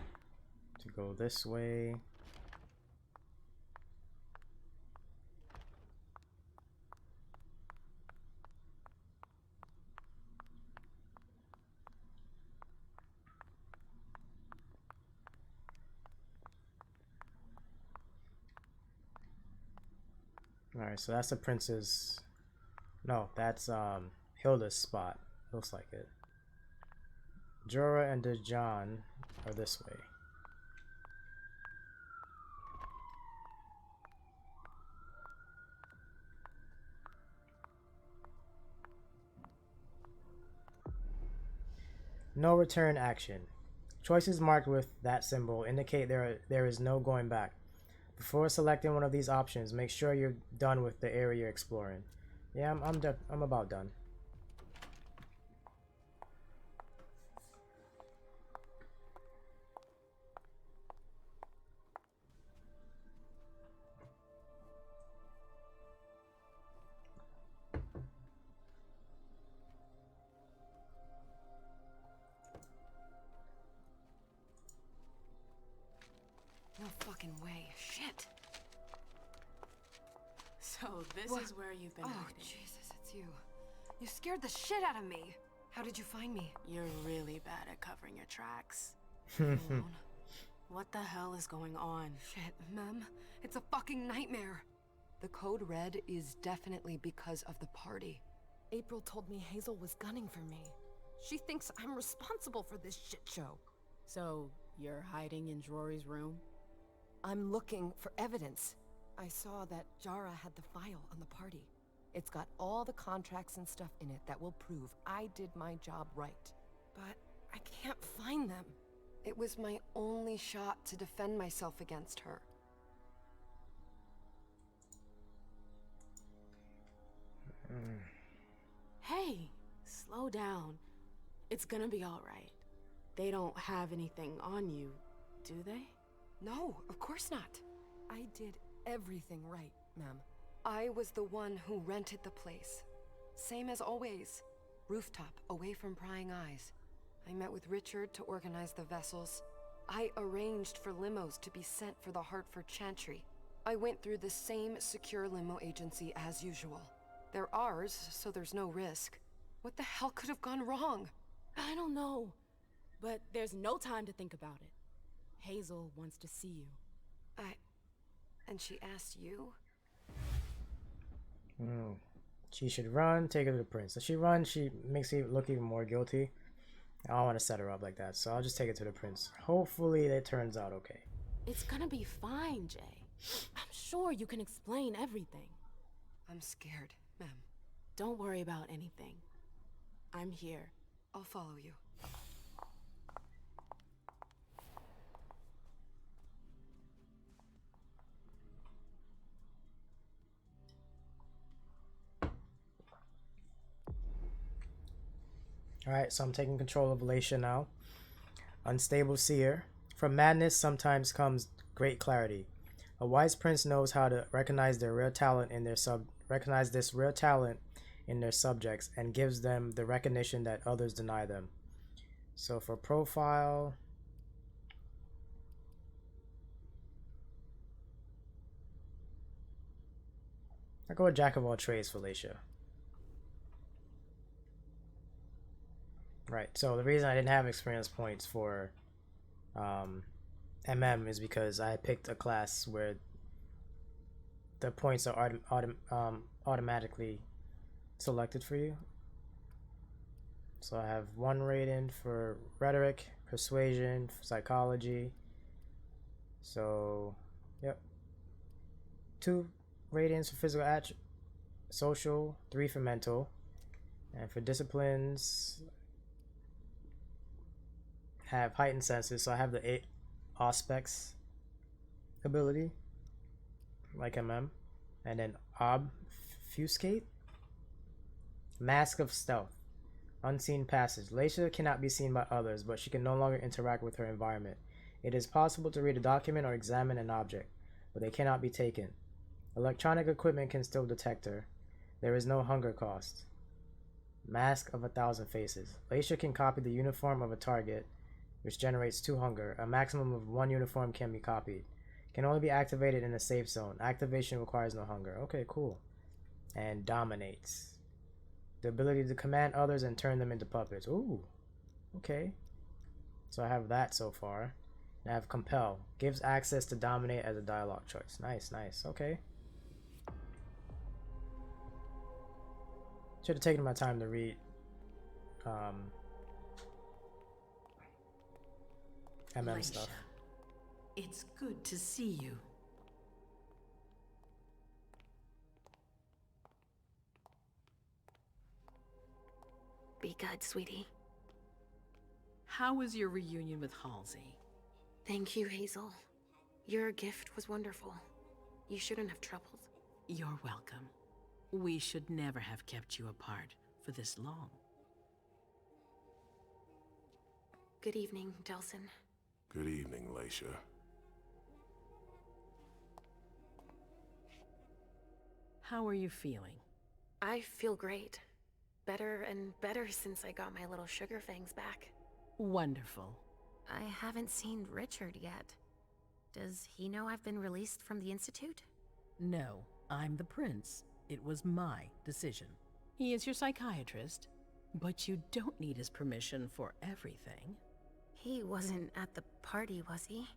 S1: to go this way. Alright, so that's the prince's... No, that's Hilda's spot. Looks like it. Jorah and Dejan are this way. No return action. Choices marked with that symbol indicate there is no going back. Before selecting one of these options, make sure you're done with the area you're exploring. Yeah, I'm about done.
S5: No fucking way. Shit.
S4: So this is where you've been
S5: Oh,
S4: hiding.
S5: Jesus, it's you. You scared the shit out of me. How did you find me?
S4: You're really bad at covering your tracks.
S5: Alone.
S4: What the hell is going on?
S5: Shit, Mem. It's a fucking nightmare. The code red is definitely because of the party.
S4: April told me Hazel was gunning for me. She thinks I'm responsible for this shit show. So, you're hiding in Drury's room?
S5: I'm looking for evidence. I saw that Jara had the file on the party. It's got all the contracts and stuff in it that will prove I did my job right. But I can't find them. It was my only shot to defend myself against her.
S4: Hey, slow down. It's gonna be alright. They don't have anything on you, do they?
S5: No, of course not. I did everything right, Mem. I was the one who rented the place. Same as always. Rooftop, away from prying eyes. I met with Richard to organize the vessels. I arranged for limos to be sent for the Hartford Chantry. I went through the same secure limo agency as usual. They're ours, so there's no risk. What the hell could have gone wrong?
S4: I don't know. But there's no time to think about it. Hazel wants to see you.
S5: And she asked you?
S1: She should run, take her to the prince. If she runs, she makes it look even more guilty. I don't want to set her up like that, so I'll just take it to the prince. Hopefully it turns out okay.
S4: It's gonna be fine, Jay. I'm sure you can explain everything.
S5: I'm scared, Mem.
S4: Don't worry about anything. I'm here.
S5: I'll follow you.
S1: Alright, so I'm taking control of Alacia now. Unstable seer. From madness sometimes comes great clarity. A wise prince knows how to recognize this rare talent in their subjects and gives them the recognition that others deny them. So for profile, I go with Jack of all trades for Alacia. Right, so the reason I didn't have experience points for MM is because I picked a class where the points are automatically selected for you. So I have 1 rating for rhetoric, persuasion, psychology. So, yep. 2 ratings for physical social, 3 for mental, and for disciplines have heightened senses, so I have the 8 aspects ability, like MM, and then obfuscate, mask of stealth, unseen passage. Alacia cannot be seen by others, but she can no longer interact with her environment. It is possible to read a document or examine an object, but they cannot be taken. Electronic equipment can still detect her. There is no hunger cost. Mask of 1,000 faces. Alacia can copy the uniform of a target, which generates 2 hunger. A maximum of 1 uniform can be copied. Can only be activated in a safe zone. Activation requires no hunger. Okay, cool. And dominates. The ability to command others and turn them into puppets. Ooh. Okay. So I have that so far. And I have compel. Gives access to dominate as a dialogue choice. Nice, nice. Okay. Should have taken my time to read MM stuff.
S6: It's good to see you.
S13: Be good, sweetie.
S6: How was your reunion with Halsey?
S13: Thank you, Hazel. Your gift was wonderful.
S7: You shouldn't have troubled.
S6: You're welcome. We should never have kept you apart for this long.
S7: Good evening, Delsin.
S9: Good evening, Leisha.
S6: How are you feeling?
S7: I feel great. Better and better since I got my little sugar fangs back.
S6: Wonderful.
S7: I haven't seen Richard yet. Does he know I've been released from the Institute?
S6: No, I'm the prince. It was my decision. He is your psychiatrist, but you don't need his permission for everything.
S7: He wasn't at the party, was he?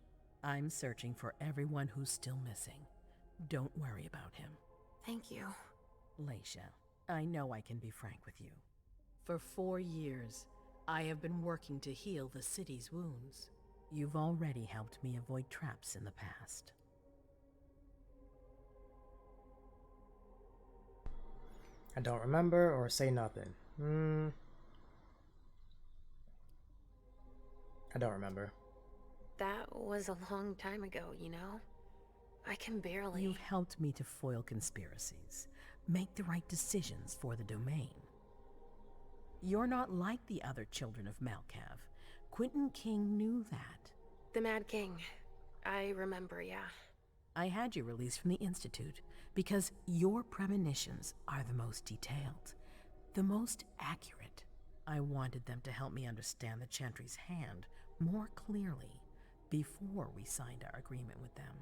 S6: I'm searching for everyone who's still missing. Don't worry about him.
S7: Thank you.
S6: Leisha, I know I can be frank with you. For 4 years, I have been working to heal the city's wounds. You've already helped me avoid traps in the past.
S1: I don't remember or say nothing. I don't remember.
S7: That was a long time ago, you know? I can barely...
S6: You've helped me to foil conspiracies, make the right decisions for the domain. You're not like the other children of Malkav. Quentin King knew that.
S7: The Mad King. I remember, yeah.
S6: I had you released from the Institute because your premonitions are the most detailed, the most accurate. I wanted them to help me understand the Chantry's hand more clearly before we signed our agreement with them.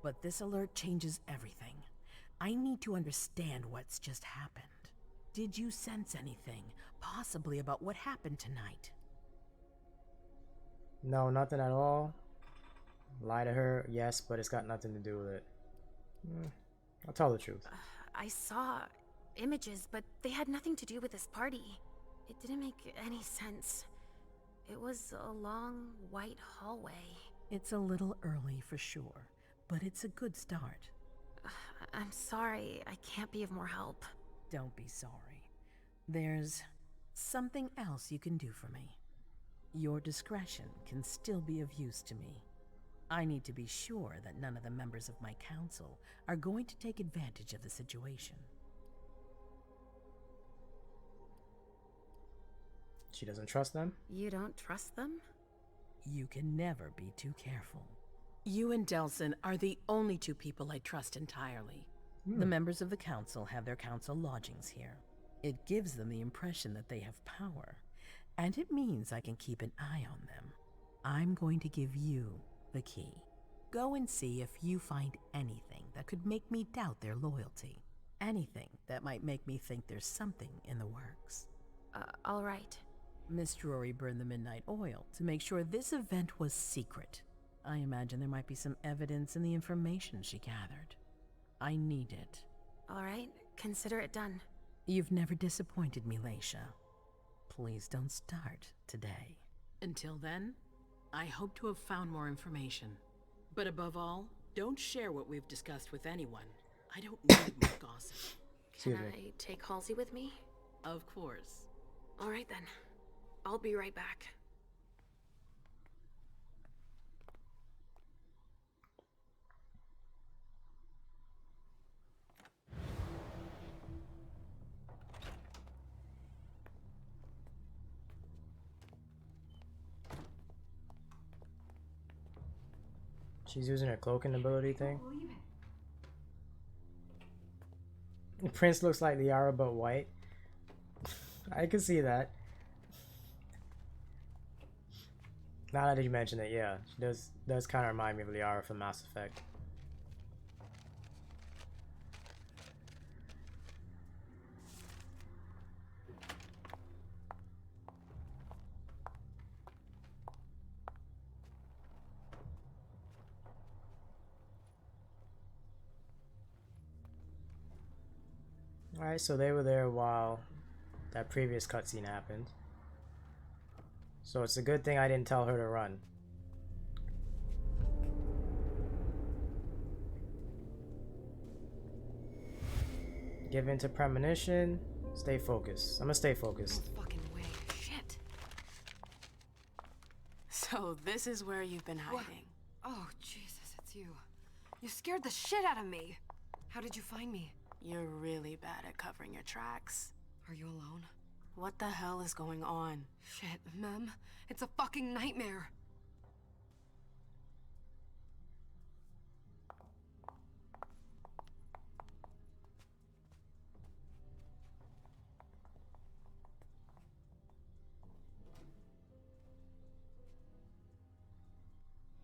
S6: But this alert changes everything. I need to understand what's just happened. Did you sense anything, possibly about what happened tonight?
S1: No, nothing at all. Lie to her, yes, but it's got nothing to do with it. I'll tell the truth.
S7: I saw images, but they had nothing to do with this party. It didn't make any sense. It was a long, white hallway.
S6: It's a little early for sure, but it's a good start.
S7: I'm sorry, I can't be of more help.
S6: Don't be sorry. There's something else you can do for me. Your discretion can still be of use to me. I need to be sure that none of the members of my council are going to take advantage of the situation.
S1: She doesn't trust them?
S7: You don't trust them?
S6: You can never be too careful. You and Delsin are the only two people I trust entirely. The members of the council have their council lodgings here. It gives them the impression that they have power, and it means I can keep an eye on them. I'm going to give you the key. Go and see if you find anything that could make me doubt their loyalty. Anything that might make me think there's something in the works.
S7: All right.
S6: Miss Drury burned the midnight oil to make sure this event was secret. I imagine there might be some evidence in the information she gathered. I need it.
S7: All right, consider it done.
S6: You've never disappointed me, Leisha. Please don't start today. Until then, I hope to have found more information. But above all, don't share what we've discussed with anyone. I don't need more gossip.
S7: Can I take Halsey with me?
S6: Of course.
S7: All right then. I'll be right back.
S1: She's using her cloaking ability thing. The prince looks like Liara but white. I can see that. Now that you mention it, yeah, she does kind of remind me of Liara from Mass Effect. Alright, so they were there while that previous cutscene happened. So it's a good thing I didn't tell her to run. Give in to premonition. Stay focused. I'm gonna stay focused.
S4: No fucking way. Shit. So this is where you've been hiding.
S5: Oh, Jesus, it's you. You scared the shit out of me. How did you find me?
S4: You're really bad at covering your tracks.
S5: Are you alone?
S4: What the hell is going on?
S5: Shit, Mem. It's a fucking nightmare.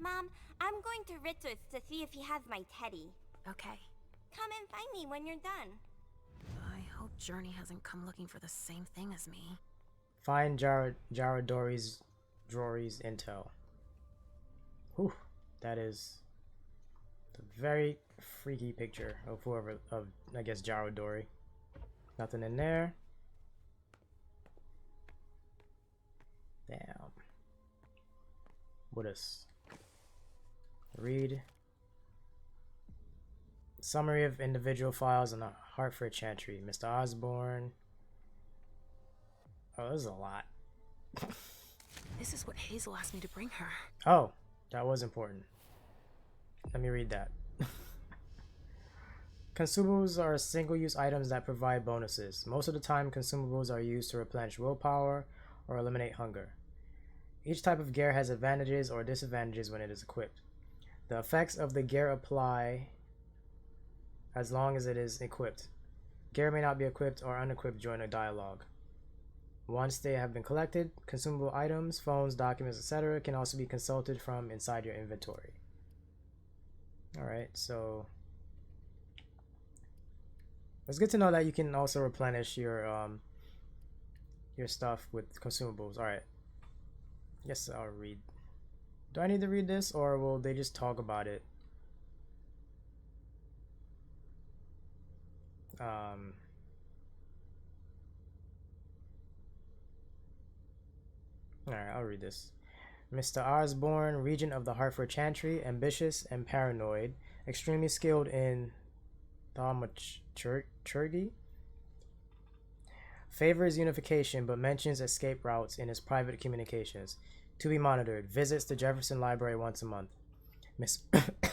S3: Mom, I'm going to Richard's to see if he has my teddy.
S14: Okay.
S3: Come and find me when you're done.
S14: I hope Journey hasn't come looking for the same thing as me.
S1: Find Jaradori's intel. Whew, that is a very freaky picture of I guess Jaradori. Nothing in there. Damn. What is? Read. Summary of individual files in the Hartford Chantry. Mr. Osborne. Oh, this is a lot.
S14: This is what Hazel asked me to bring her.
S1: Oh, that was important. Let me read that. Consumables are single-use items that provide bonuses. Most of the time, consumables are used to replenish willpower or eliminate hunger. Each type of gear has advantages or disadvantages when it is equipped. The effects of the gear apply as long as it is equipped. Gear may not be equipped or unequipped during a dialogue. Once they have been collected, consumable items, phones, documents, etc. can also be consulted from inside your inventory. Alright, so it's good to know that you can also replenish your stuff with consumables. Alright. Yes, I'll read. Do I need to read this, or will they just talk about it? Alright, I'll read this. Mr. Osborne, regent of the Hartford Chantry, ambitious and paranoid, extremely skilled in thaumaturgy, favors unification but mentions escape routes in his private communications. To be monitored. Visits the Jefferson Library once a month. Miss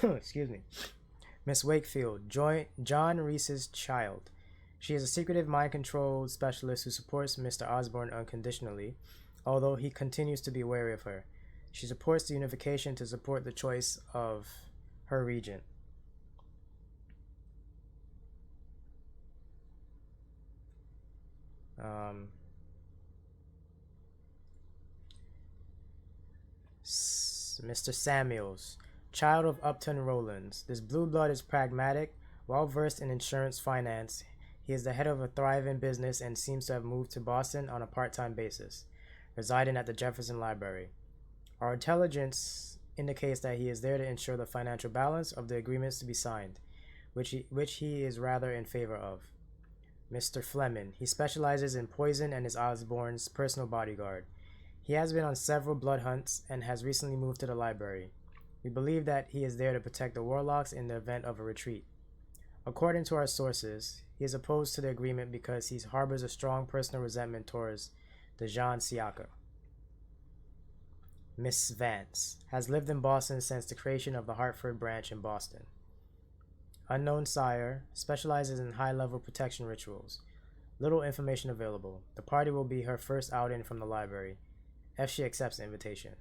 S1: excuse me. Miss Wakefield, John Reese's child. She is a secretive mind-controlled specialist who supports Mr. Osborne unconditionally, although he continues to be wary of her. She supports the unification to support the choice of her regent. Mr. Samuels, child of Upton Rowlands. This blue blood is pragmatic, well versed in insurance finance. He is the head of a thriving business and seems to have moved to Boston on a part-time basis, residing at the Jefferson Library. Our intelligence indicates that he is there to ensure the financial balance of the agreements to be signed, which he is rather in favor of. Mr. Fleming, he specializes in poison and is Osborne's personal bodyguard. He has been on several blood hunts and has recently moved to the library. We believe that he is there to protect the warlocks in the event of a retreat. According to our sources, he is opposed to the agreement because he harbors a strong personal resentment towards the Jean Siaka. Miss Vance has lived in Boston since the creation of the Hartford branch in Boston. Unknown sire, specializes in high-level protection rituals. Little information available. The party will be her first outing from the library, if she accepts the invitation.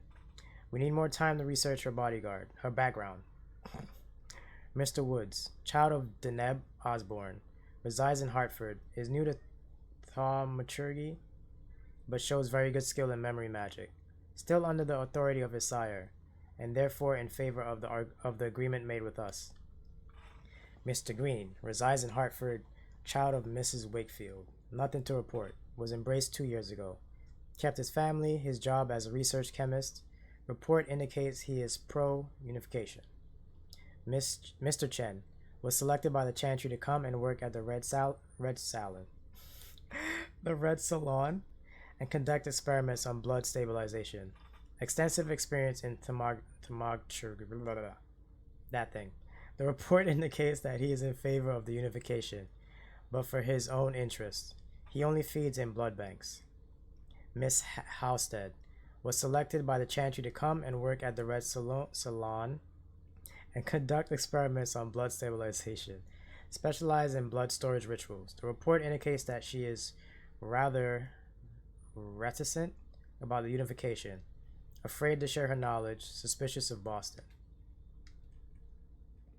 S1: We need more time to research her background. Mr. Woods, child of Deneb Osborne, resides in Hartford, is new to thaumaturgy, but shows very good skill in memory magic. Still under the authority of his sire, and therefore in favor of the agreement made with us. Mr. Green, resides in Hartford, child of Mrs. Wakefield. Nothing to report. Was embraced 2 years ago. Kept his family, his job as a research chemist. Report indicates he is pro-unification. Mr. Chen was selected by the Chantry to come and work at the Red Salon and conduct experiments on blood stabilization. Extensive experience in thaumaturgy. That thing. The report indicates that he is in favor of the unification, but for his own interest. He only feeds in blood banks. Miss Halstead was selected by the Chantry to come and work at the Red Salon and conduct experiments on blood stabilization, specialized in blood storage rituals. The report indicates that she is rather reticent about the unification, afraid to share her knowledge, suspicious of Boston.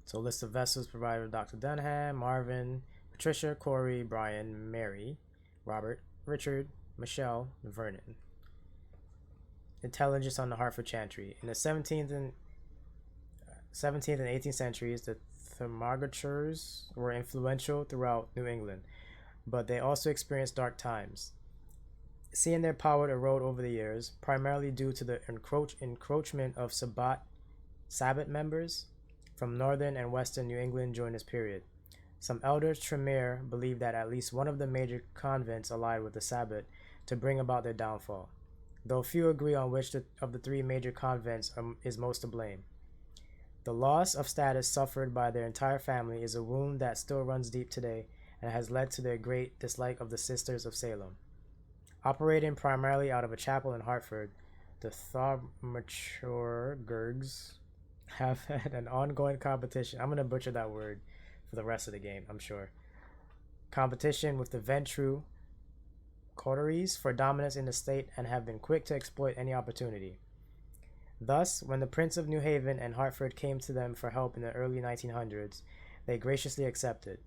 S1: So, list of vessels provided by Dr. Dunham, Marvin, Patricia, Corey, Brian, Mary, Robert, Richard, Michelle, Vernon. Intelligence on the Hartford Chantry. In the 17th and 18th centuries, the Thaumaturgs were influential throughout New England, but they also experienced dark times. Seeing their power erode over the years, primarily due to the encroachment of Sabbat members from northern and western New England during this period. Some elders Tremere believed that at least one of the major convents allied with the Sabbat to bring about their downfall, though few agree on which of the three major convents is most to blame. The loss of status suffered by their entire family is a wound that still runs deep today and has led to their great dislike of the Sisters of Salem. Operating primarily out of a chapel in Hartford, the Thaumaturgs have had an ongoing competition. I'm going to butcher that word for the rest of the game, I'm sure. Competition with the Ventru coteries for dominance in the state and have been quick to exploit any opportunity. Thus, when the Prince of New Haven and Hartford came to them for help in the early 1900s, they graciously accepted.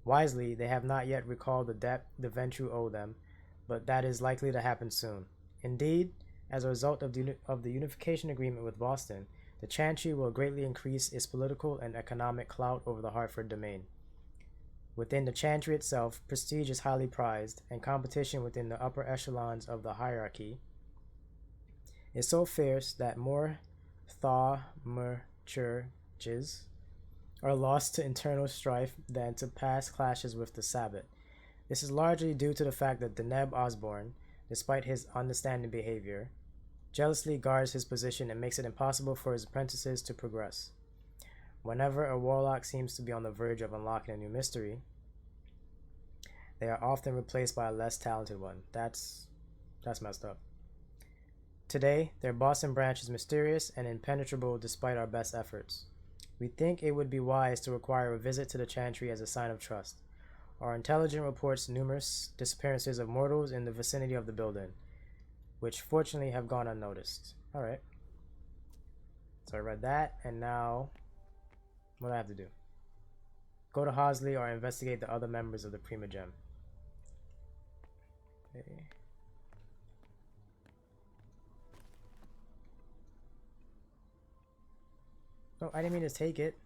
S1: Wisely, they have not yet recalled the debt the Ventru owe them, but that is likely to happen soon. Indeed, as a result of the unification agreement with Boston, the Chantry will greatly increase its political and economic clout over the Hartford domain. Within the Chantry itself, prestige is highly prized, and competition within the upper echelons of the hierarchy is so fierce that more Thaumaturges are lost to internal strife than to past clashes with the Sabbat. This is largely due to the fact that Deneb Osborne, despite his understanding behavior, jealously guards his position and makes it impossible for his apprentices to progress. Whenever a warlock seems to be on the verge of unlocking a new mystery, they are often replaced by a less talented one. That's messed up. Today, their Boston branch is mysterious and impenetrable despite our best efforts. We think it would be wise to require a visit to the Chantry as a sign of trust. Our intelligence reports numerous disappearances of mortals in the vicinity of the building, which fortunately have gone unnoticed. Alright. So I read that, and now what do I have to do? Go to Hosley or investigate the other members of the Prima Gem. Okay. Oh, I didn't mean to take it.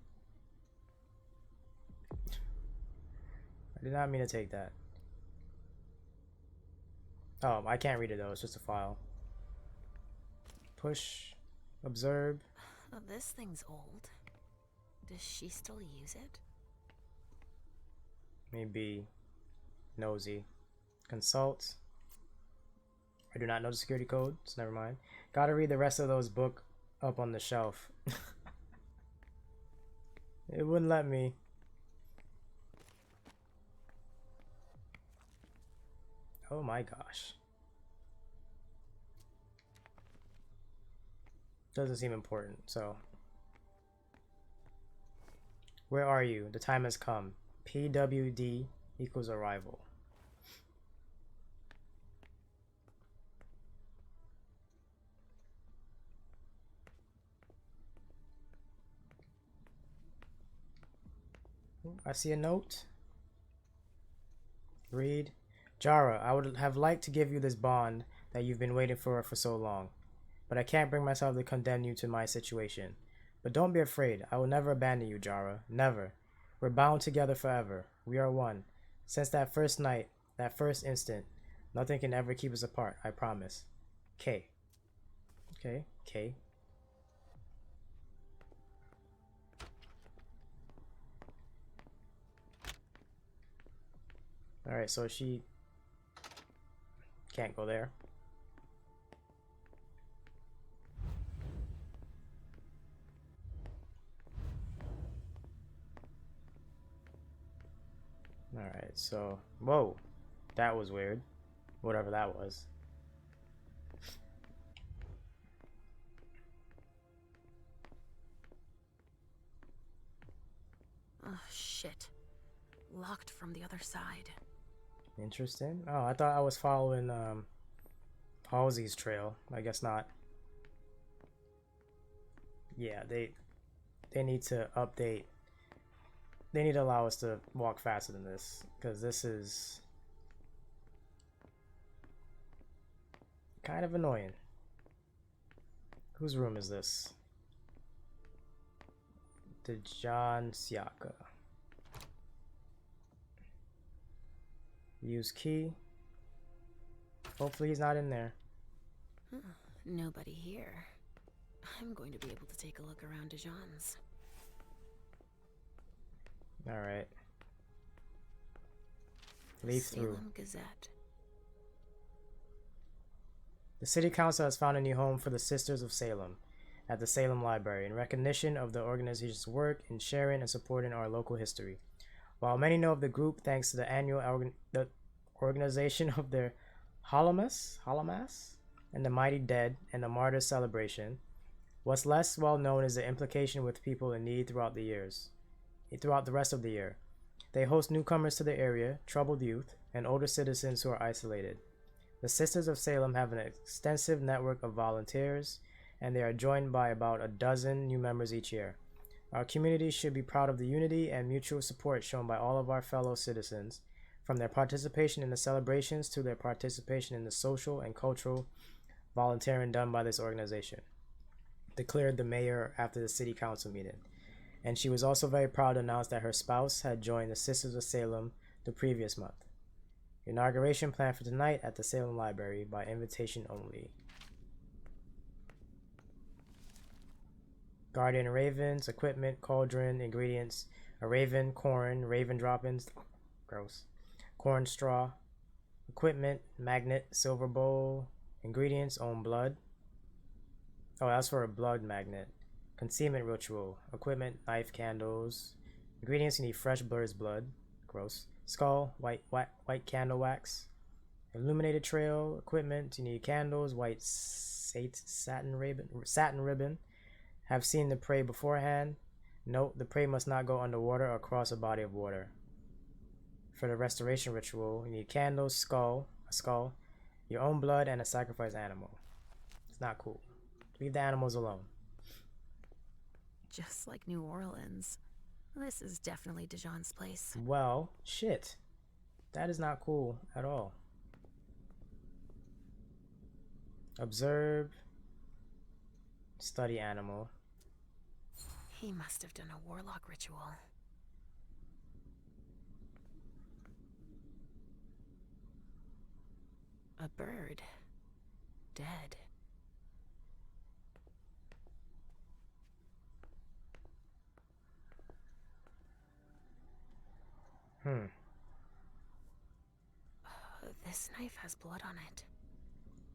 S1: I did not mean to take that. Oh, I can't read it though, it's just a file. Push. Observe.
S8: Oh, this thing's old. Does she still use it?
S1: Maybe. Nosy. Consult. I do not know the security code, so never mind. Gotta read the rest of those books up on the shelf. It wouldn't let me. Oh my gosh. Doesn't seem important, so. Where are you? The time has come. PWD equals arrival. I see a note. Read. Jara, I would have liked to give you this bond that you've been waiting for so long, but I can't bring myself to condemn you to my situation. But don't be afraid. I will never abandon you, Jara. Never. We're bound together forever. We are one. Since that first night, that first instant, nothing can ever keep us apart, I promise. K. Okay, K. Alright, so she can't go there. Alright, so... Whoa! That was weird. Whatever that was.
S4: locked from the other side.
S1: Interesting. Oh, I thought I was following Halsey's trail. I guess not. Yeah, they need to update. They need to allow us to walk faster than this, because this is kind of annoying. Whose room is this? John Siaka. Use key. Hopefully he's not in there.
S4: Nobody here. I'm going to be able to take a look around Dijon's.
S1: Alright. Leaf through.
S4: Salem Gazette.
S1: The City Council has found a new home for the Sisters of Salem at the Salem Library in recognition of the organization's work in sharing and supporting our local history. While many know of the group thanks to the annual organization of their Holomas, and the Mighty Dead and the Martyrs celebration, what's less well known is the implication with people in need throughout the rest of the year. They host newcomers to the area, troubled youth, and older citizens who are isolated. The Sisters of Salem have an extensive network of volunteers, and they are joined by about a dozen new members each year. Our community should be proud of the unity and mutual support shown by all of our fellow citizens, from their participation in the celebrations to their participation in the social and cultural volunteering done by this organization, declared the mayor after the city council meeting. And she was also very proud to announce that her spouse had joined the Sisters of Salem the previous month. Inauguration planned for tonight at the Salem Library by invitation only. Guardian ravens, equipment, cauldron, ingredients, a raven, corn, raven droppings, gross, corn straw, equipment, magnet, silver bowl, ingredients, own blood. Oh, that's for a blood magnet. Concealment ritual, equipment, knife, candles, ingredients, you need fresh bird's blood, gross, skull, white candle wax, illuminated trail, equipment, you need candles, white satin ribbon. Have seen the prey beforehand. Note, the prey must not go underwater or cross a body of water. For the restoration ritual, you need candles, a skull, your own blood, and a sacrificed animal. It's not cool. Leave the animals alone.
S4: Just like New Orleans. This is definitely Dijon's place.
S1: Well, shit. That is not cool at all. Observe. Study animal.
S4: He must have done a warlock ritual. A bird. Dead. This knife has blood on it.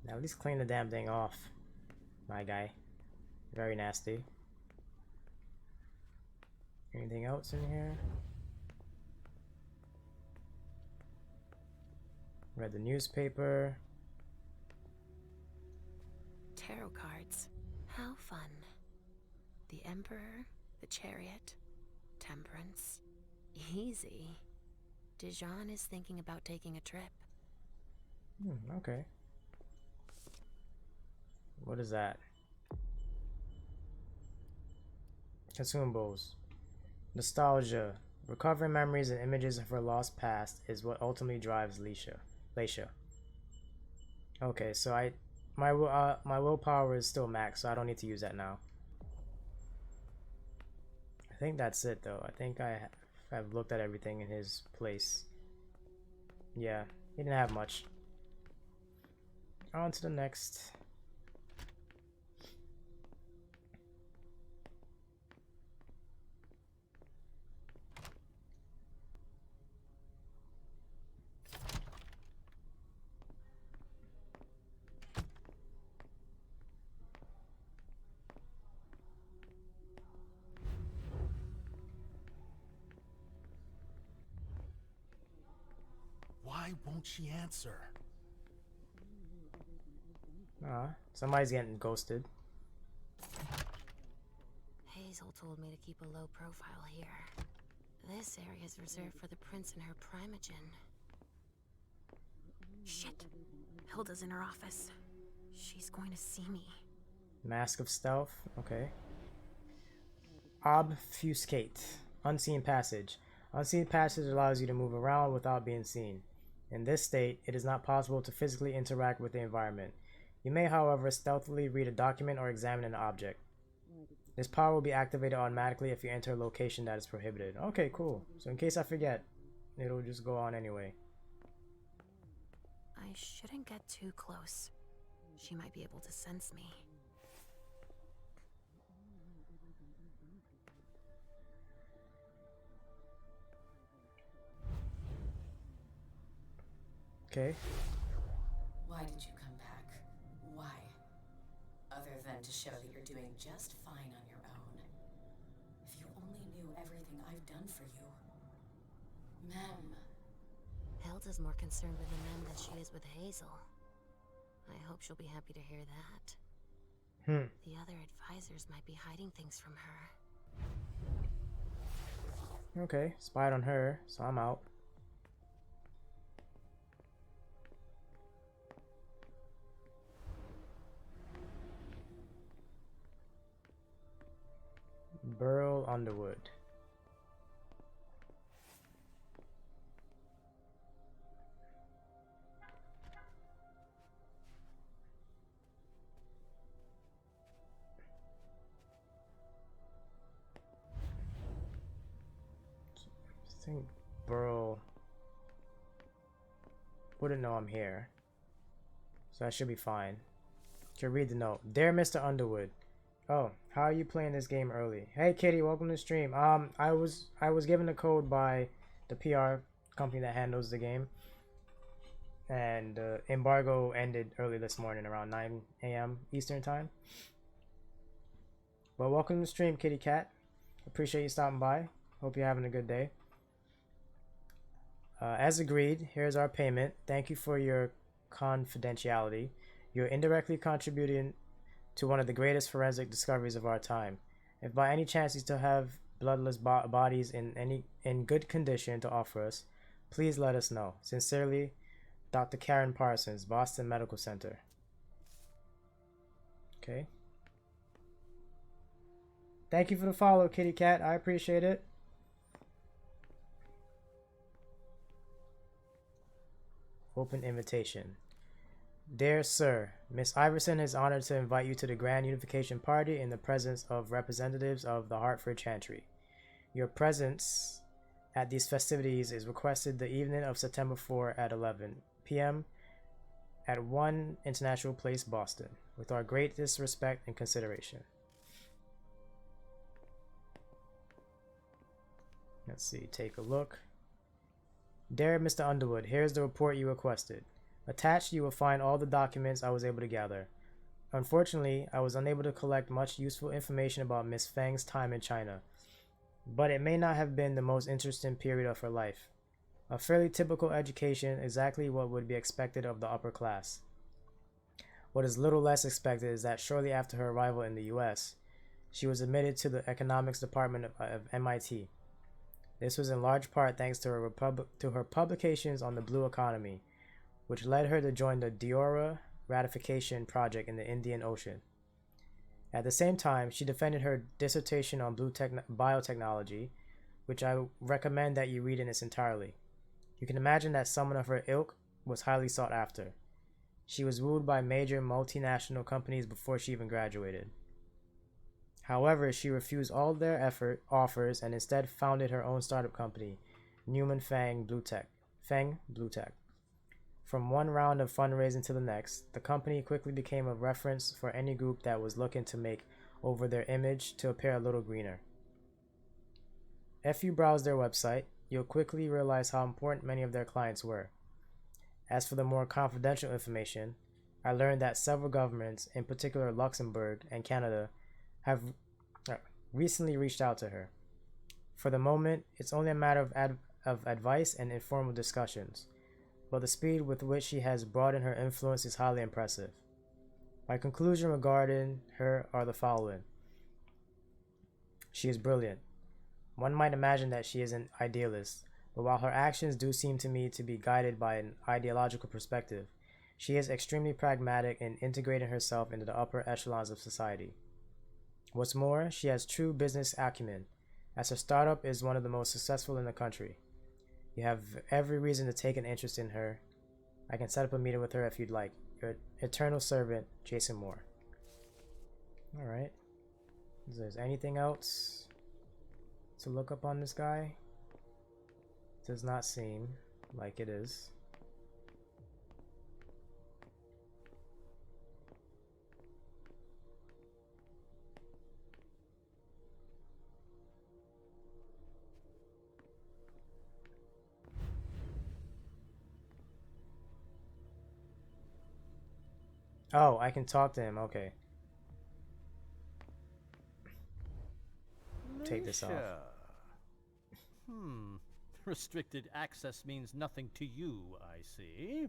S1: Now at least clean the damn thing off, my guy. Very nasty. Anything else in here? Read the newspaper.
S4: Tarot cards. How fun. The Emperor, the Chariot, Temperance. Easy. Dijon is thinking about taking a trip.
S1: Okay. What is that? Consumables. Nostalgia. Recovering memories and images of her lost past is what ultimately drives Leisha. Okay, so my willpower is still max, so I don't need to use that now. I think that's it though. I think I've looked at everything in his place. Yeah, he didn't have much. On to the next.
S12: Why won't she answer?
S1: Somebody's getting ghosted.
S4: Hazel told me to keep a low profile here. This area is reserved for the prince and her primogen. Shit. Hilda's in her office. She's going to see me.
S1: Mask of Stealth. Okay. Obfuscate. Unseen passage. Unseen passage allows you to move around without being seen. In this state, it is not possible to physically interact with the environment. You may, however, stealthily read a document or examine an object. This power will be activated automatically if you enter a location that is prohibited. Okay, cool. So in case I forget, it'll just go on anyway.
S4: I shouldn't get too close. She might be able to sense me.
S1: Okay.
S16: Why did you come back? Why? Other than to show that you're doing just fine on your own. If you only knew everything I've done for you. Mem.
S4: Hilda's more concerned with the men than she is with Hazel. I hope she'll be happy to hear that. The other advisors might be hiding things from her.
S1: Okay, spied on her, so I'm out. Burl Underwood. I think Burl wouldn't know I'm here, so I should be fine. Can read the note. Dear Mr. Underwood. Oh, how are you playing this game early? Hey Kitty, welcome to the stream. I was given a code by the PR company that handles the game, and embargo ended early this morning around 9 a.m. Eastern time. Well, welcome to the stream, Kitty Cat. Appreciate you stopping by. Hope you're having a good day. As agreed, here's our payment. Thank you for your confidentiality. You're indirectly contributing to one of the greatest forensic discoveries of our time. If by any chance you still have bloodless bodies in good condition to offer us, please let us know. Sincerely, Dr. Karen Parsons, Boston Medical Center. Okay. Thank you for the follow, Kitty Cat. I appreciate it. Open invitation. Dear Sir, Miss Iverson is honored to invite you to the Grand Unification Party in the presence of representatives of the Hartford Chantry. Your presence at these festivities is requested the evening of September 4 at 11 p.m. at 1 International Place, Boston, with our greatest respect and consideration. Let's see, take a look. Dear Mr. Underwood, here's the report you requested. Attached, you will find all the documents I was able to gather. Unfortunately, I was unable to collect much useful information about Miss Feng's time in China, but it may not have been the most interesting period of her life. A fairly typical education, exactly what would be expected of the upper class. What is little less expected is that shortly after her arrival in the US, she was admitted to the economics department of MIT. This was in large part thanks to her publications on the blue economy, which led her to join the Diora ratification project in the Indian Ocean. At the same time, she defended her dissertation on biotechnology, which I recommend that you read in its entirety. You can imagine that someone of her ilk was highly sought after. She was wooed by major multinational companies before she even graduated. However, she refused all their offers and instead founded her own startup company, Newman Feng Blue Tech. From one round of fundraising to the next, the company quickly became a reference for any group that was looking to make over their image to appear a little greener. If you browse their website, you'll quickly realize how important many of their clients were. As for the more confidential information, I learned that several governments, in particular Luxembourg and Canada, have recently reached out to her. For the moment, it's only a matter of advice and informal discussions, but the speed with which she has broadened her influence is highly impressive. My conclusion regarding her are the following. She is brilliant. One might imagine that she is an idealist, but while her actions do seem to me to be guided by an ideological perspective, she is extremely pragmatic in integrating herself into the upper echelons of society. What's more, she has true business acumen, as her startup is one of the most successful in the country. You have every reason to take an interest in her. I can set up a meeting with her if you'd like. Your eternal servant, Jason Moore. Alright. Is there anything else to look up on this guy? Does not seem like it is. Oh, I can talk to him. Okay. Take this off.
S17: Restricted access means nothing to you, I see.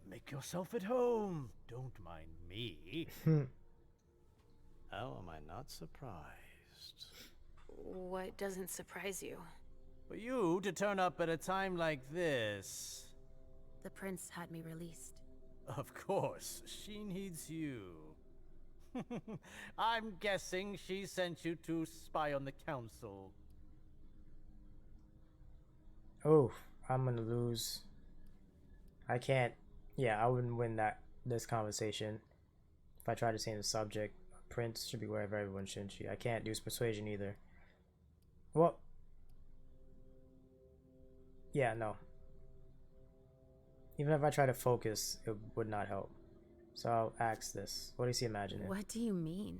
S17: Make yourself at home. Don't mind me.
S2: How am I not surprised?
S4: What doesn't surprise you?
S17: For you to turn up at a time like this.
S4: The prince had me released.
S17: Of course, she needs you. I'm guessing she sent you to spy on the council.
S1: Oh, I'm gonna lose. I can't. Yeah, I wouldn't win this conversation if I try to change the subject. Prince should be aware of everyone, shouldn't she? I can't use persuasion either. Well, yeah, no. Even if I try to focus, it would not help. So I'll ask this. What is he imagining?
S4: What do you mean?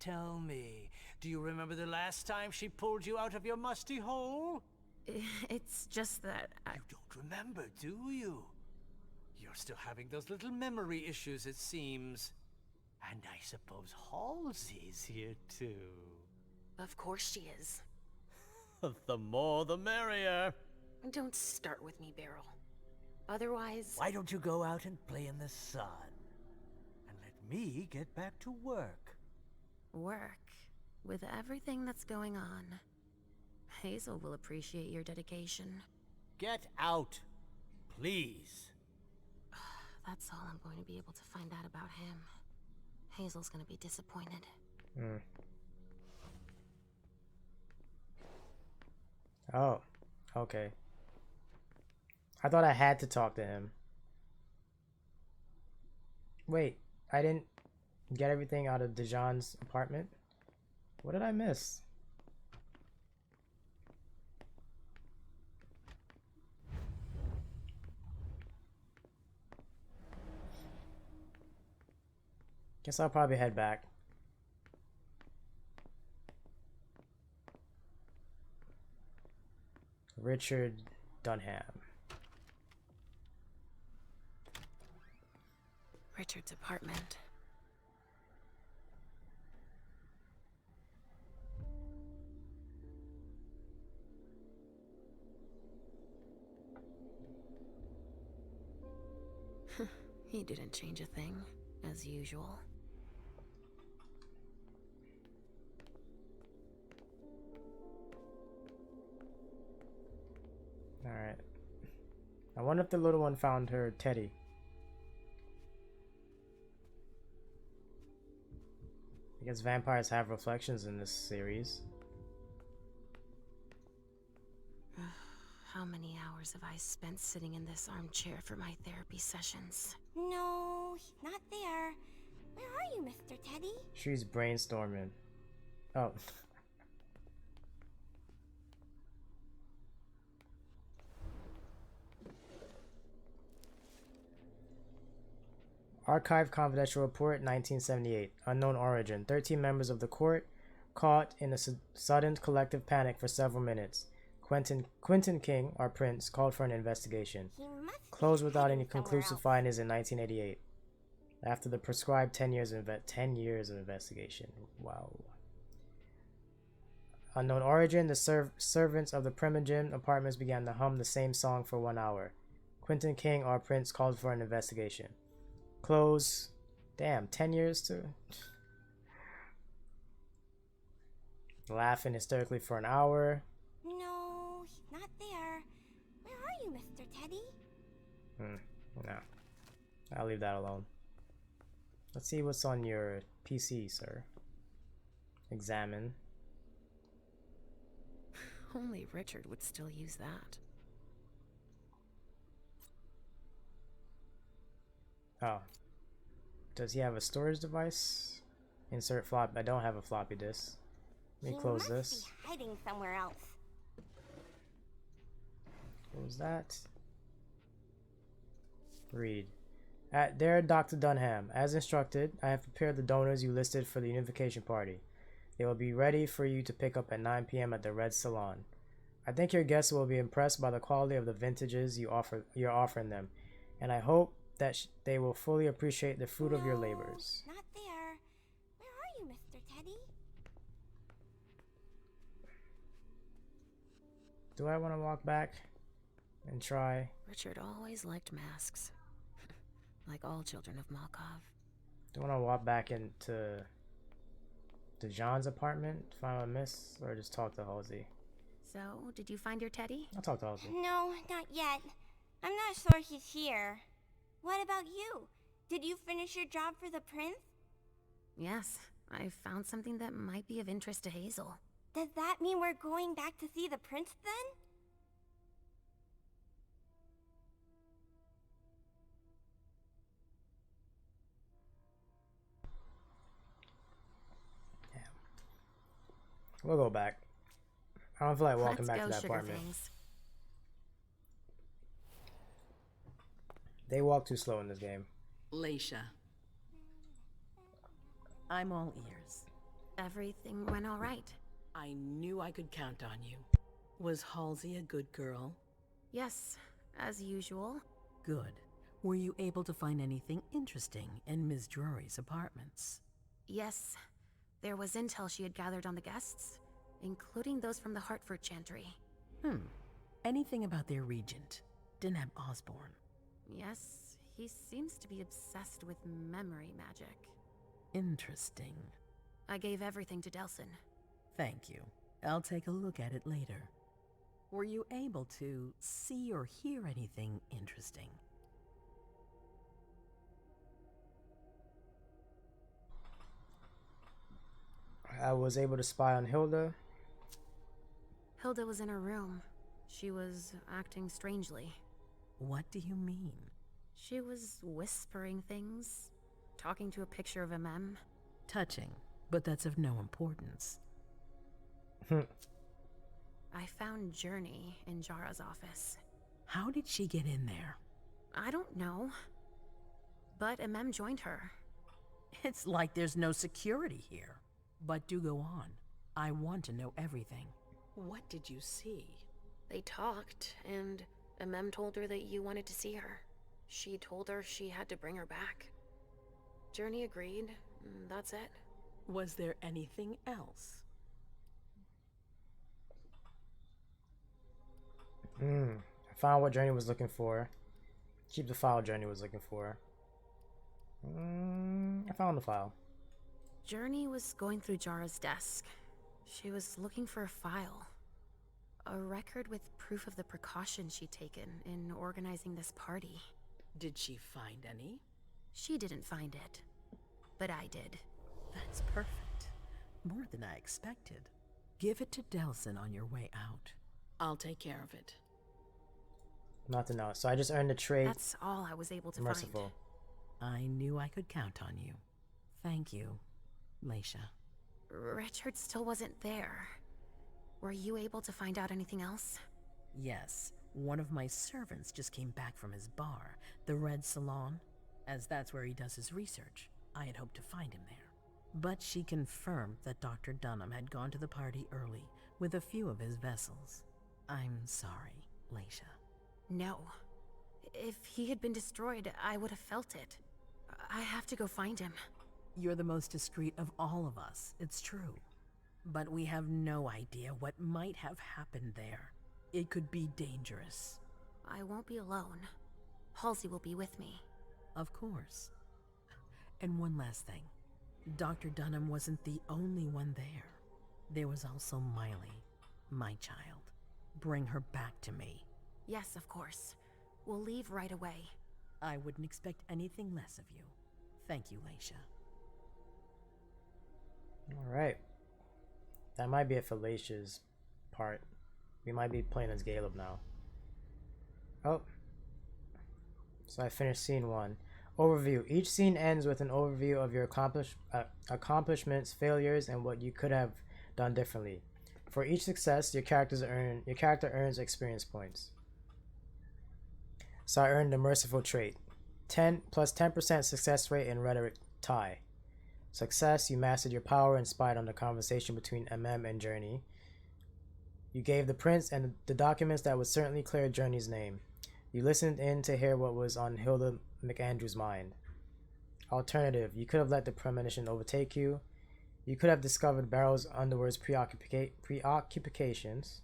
S17: Tell me, do you remember the last time she pulled you out of your musty hole?
S4: It's just that
S17: You don't remember, do you? You're still having those little memory issues, it seems. And I suppose Halsey's here too.
S4: Of course she is.
S17: The more the merrier.
S4: Don't start with me, Beryl. Otherwise...
S17: Why don't you go out and play in the sun? And let me get back to work.
S4: Work? With everything that's going on, Hazel will appreciate your dedication.
S17: Get out, please.
S4: That's all I'm going to be able to find out about him. Hazel's gonna be disappointed.
S1: Oh, okay. I thought I had to talk to him. Wait, I didn't get everything out of Dijon's apartment? What did I miss? Guess I'll probably head back. Richard Dunham.
S4: Richard's apartment. He didn't change a thing, as usual.
S1: Alright. I wonder if the little one found her teddy. I guess vampires have reflections in this series.
S4: How many hours have I spent sitting in this armchair for my therapy sessions?
S3: No, he's not there. Where are you, Mr. Teddy?
S1: She's brainstorming. Oh. Archive Confidential Report 1978. Unknown origin. 13 members of the court caught in a sudden collective panic for several minutes. Quentin King, our prince, called for an investigation. Closed without any conclusive findings in 1988. After the prescribed 10 years of investigation. Wow. Unknown origin. The servants of the Primogen apartments began to hum the same song for 1 hour. Quentin King, our prince, called for an investigation. Close. Damn, 10 years to laughing hysterically for an hour.
S3: Teddy?
S1: No. I'll leave that alone. Let's see what's on your PC, sir. Examine.
S4: Only Richard would still use that.
S1: Oh. Does he have a storage device? Insert flop. I don't have a floppy disk. Let me close this.
S3: He must be hiding somewhere else.
S1: Close that. Read. Dear Dr. Dunham, as instructed, I have prepared the donors you listed for the unification party. They will be ready for you to pick up at 9 p.m. at the Red Salon. I think your guests will be impressed by the quality of the vintages you're offering them, and I hope that they will fully appreciate the fruit of your labors.
S3: Not there. Where are you, Mr. Teddy?
S1: Do I want to walk back and try?
S4: Richard always liked masks. Like all children of Malkov.
S1: Do I want to walk back into John's apartment, find a miss, or just talk to Halsey?
S4: So, did you find your teddy?
S1: I'll talk to Halsey.
S3: No, not yet. I'm not sure he's here. What about you? Did you finish your job for the prince?
S4: Yes, I found something that might be of interest to Hazel.
S3: Does that mean we're going back to see the prince then?
S1: We'll go back. I don't feel like walking back to that
S4: Sugar
S1: apartment.
S4: things.
S1: They walk too slow in this game.
S6: Leisha. I'm all ears.
S4: Everything went all right.
S6: I knew I could count on you. Was Halsey a good girl?
S4: Yes, as usual.
S6: Good. Were you able to find anything interesting in Ms. Drury's apartments?
S4: Yes, there was intel she had gathered on the guests, including those from the Hartford Chantry.
S6: Anything about their regent, Deneb Osborne?
S4: Yes, he seems to be obsessed with memory magic.
S6: Interesting.
S4: I gave everything to Delsin.
S6: Thank you. I'll take a look at it later. Were you able to see or hear anything interesting?
S1: I was able to spy on Hilda.
S4: Hilda was in her room. She was acting strangely.
S6: What do you mean?
S4: She was whispering things, talking to a picture of MM.
S6: Touching, but that's of no importance.
S4: I found Journey in Jara's office.
S6: How did she get in there?
S4: I don't know. But MM joined her.
S6: It's like there's no security here. But do go on. I want to know everything. What did you see?
S4: They talked, and MM told her that you wanted to see her. She told her she had to bring her back. Journey agreed. That's it.
S6: Was there anything else?
S1: I found what Journey was looking for. Keep the file Journey was looking for. I found the file.
S4: Journey was going through Jara's desk. She was looking for a file. A record with proof of the precautions she'd taken in organizing this party.
S6: Did she find any?
S4: She didn't find it. But I did.
S6: That's perfect. More than I expected. Give it to Delsin on your way out. I'll take care of it.
S1: Not to know. So I just earned a trait.
S4: That's all I was able to
S1: Merciful.
S6: I knew I could count on you. Thank you, Leisha.
S4: Richard still wasn't there. Were you able to find out anything else?
S6: Yes. One of my servants just came back from his bar, the Red Salon, as that's where he does his research. I had hoped to find him there. But she confirmed that Dr. Dunham had gone to the party early with a few of his vessels. I'm sorry, Leisha.
S4: No. If he had been destroyed, I would have felt it. I have to go find him.
S6: You're the most discreet of all of us, it's true. But we have no idea what might have happened there. It could be dangerous.
S4: I won't be alone. Halsey will be with me.
S6: Of course. And one last thing. Dr. Dunham wasn't the only one there. There was also Miley, my child. Bring her back to me.
S4: Yes, of course. We'll leave right away.
S6: I wouldn't expect anything less of you. Thank you, Leisha.
S1: Alright. That might be it for Leisha's part. We might be playing as Caleb now. Oh. So I finished scene 1. Overview. Each scene ends with an overview of your accomplishments, failures, and what you could have done differently. For each success, your character earns experience points. So I earned the merciful trait. 10 plus 10% success rate in rhetoric tie. Success, you mastered your power and spied on the conversation between MM and Journey. You gave the prince and the documents that would certainly clear Journey's name. You listened in to hear what was on Hilda McAndrew's mind. Alternative, you could have let the premonition overtake you. You could have discovered Barrow's Underwood's preoccupations.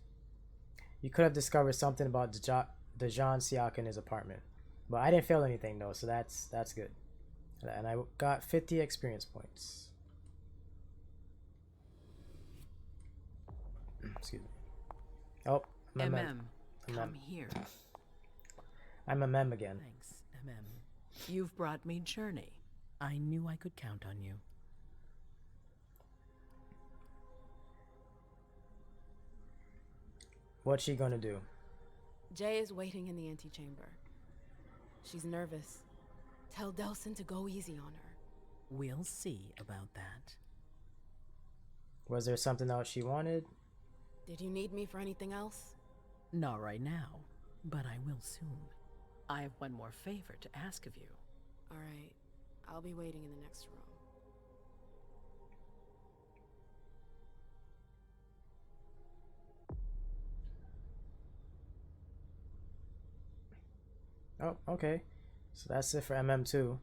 S1: You could have discovered something about Dejan Siak in his apartment. But I didn't fail anything though, so that's good. And I got 50 experience points. Excuse me. Oh,
S6: MM, come here.
S1: I'm a mem again.
S6: Thanks, MM. You've brought me Journey. I knew I could count on you.
S1: What's she gonna do?
S11: Jay is waiting in the antechamber. She's nervous. Tell Delson to go easy on her.
S6: We'll see about that.
S1: Was there something else she wanted?
S11: Did you need me for anything else?
S6: Not right now, but I will soon. I have one more favor to ask of you.
S11: All right. I'll be waiting in the next room.
S1: Oh, okay. So that's it for MM2.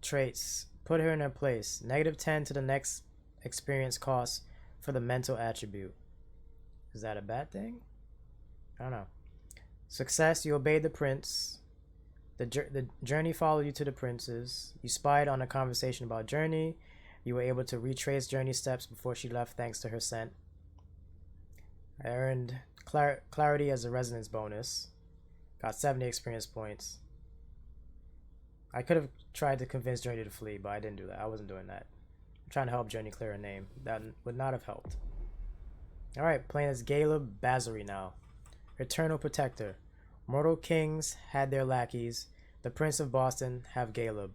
S1: Traits. Put her in her place. -10 to the next experience cost for the mental attribute. Is that a bad thing? I don't know. Success. You obeyed the prince. The journey followed you to the princes. You spied on a conversation about Journey. You were able to retrace Journey's steps before she left thanks to her scent. I earned clarity as a resonance bonus. Got 70 experience points. I could have tried to convince Journey to flee, but I didn't do that. I wasn't doing that. I'm trying to help Journey clear her name. That would not have helped. Alright, playing as Caleb Bazary now. Eternal Protector. Mortal kings had their lackeys. The Prince of Boston have Caleb.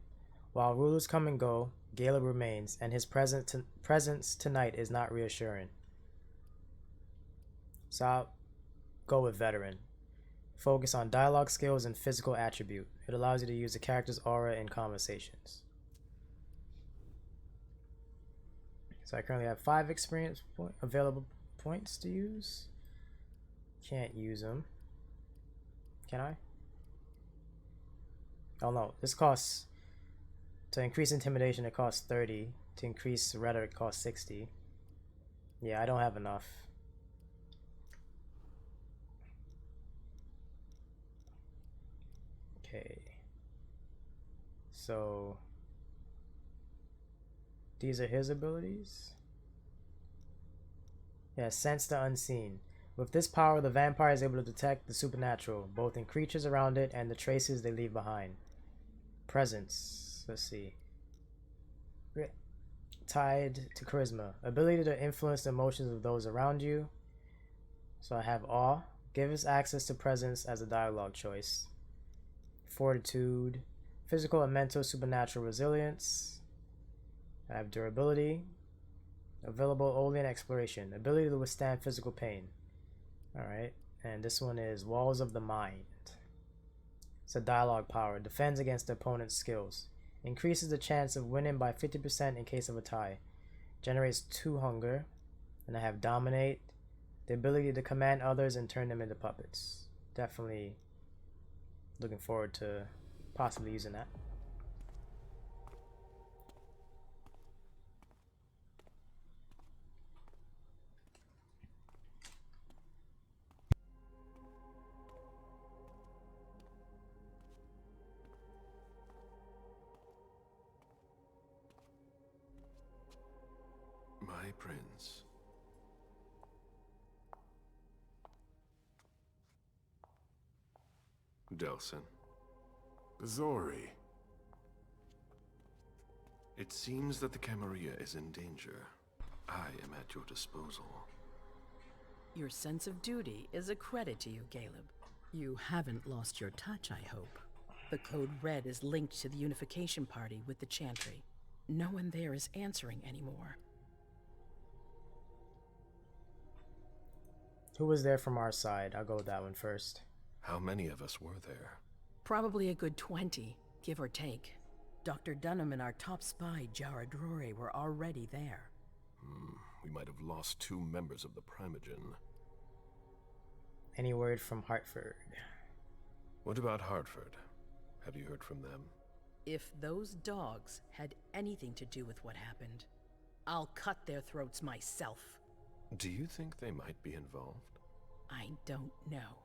S1: While rulers come and go, Caleb remains, and his presence tonight is not reassuring. So I'll go with Veteran. Focus on dialogue skills and physical attribute. It allows you to use the character's aura in conversations. So I currently have 5 experience available points to use. Can't use them. Can I? Oh no, this costs, to increase intimidation it costs 30. To increase rhetoric it costs 60. Yeah, I don't have enough. Okay. So these are his abilities. Yeah, sense the unseen. With this power, the vampire is able to detect the supernatural, both in creatures around it and the traces they leave behind. Presence. Let's see. Tied to charisma. Ability to influence the emotions of those around you. So I have awe. Give us access to presence as a dialogue choice. Fortitude. Physical and mental supernatural resilience. I have durability. Available only in exploration. Ability to withstand physical pain. Alright. And this one is Walls of the Mind. It's a dialogue power. Defends against the opponent's skills. Increases the chance of winning by 50% in case of a tie. Generates 2 hunger. And I have Dominate. The ability to command others and turn them into puppets. Definitely looking forward to possibly using that.
S9: My prince. Delsin.
S2: Zori.
S9: It seems that the Camarilla is in danger. I am at your disposal.
S6: Your sense of duty is a credit to you, Caleb. You haven't lost your touch, I hope. The Code Red is linked to the Unification Party with the Chantry. No one there is answering anymore.
S1: Who was there from our side? I'll go with that one first.
S9: How many of us were there?
S6: Probably a good 20, give or take. Dr. Dunham and our top spy, Jara Drore, were already there.
S9: We might have lost 2 members of the Primogen.
S1: Any word from Hartford?
S9: What about Hartford? Have you heard from them?
S6: If those dogs had anything to do with what happened, I'll cut their throats myself.
S9: Do you think they might be involved?
S6: I don't know.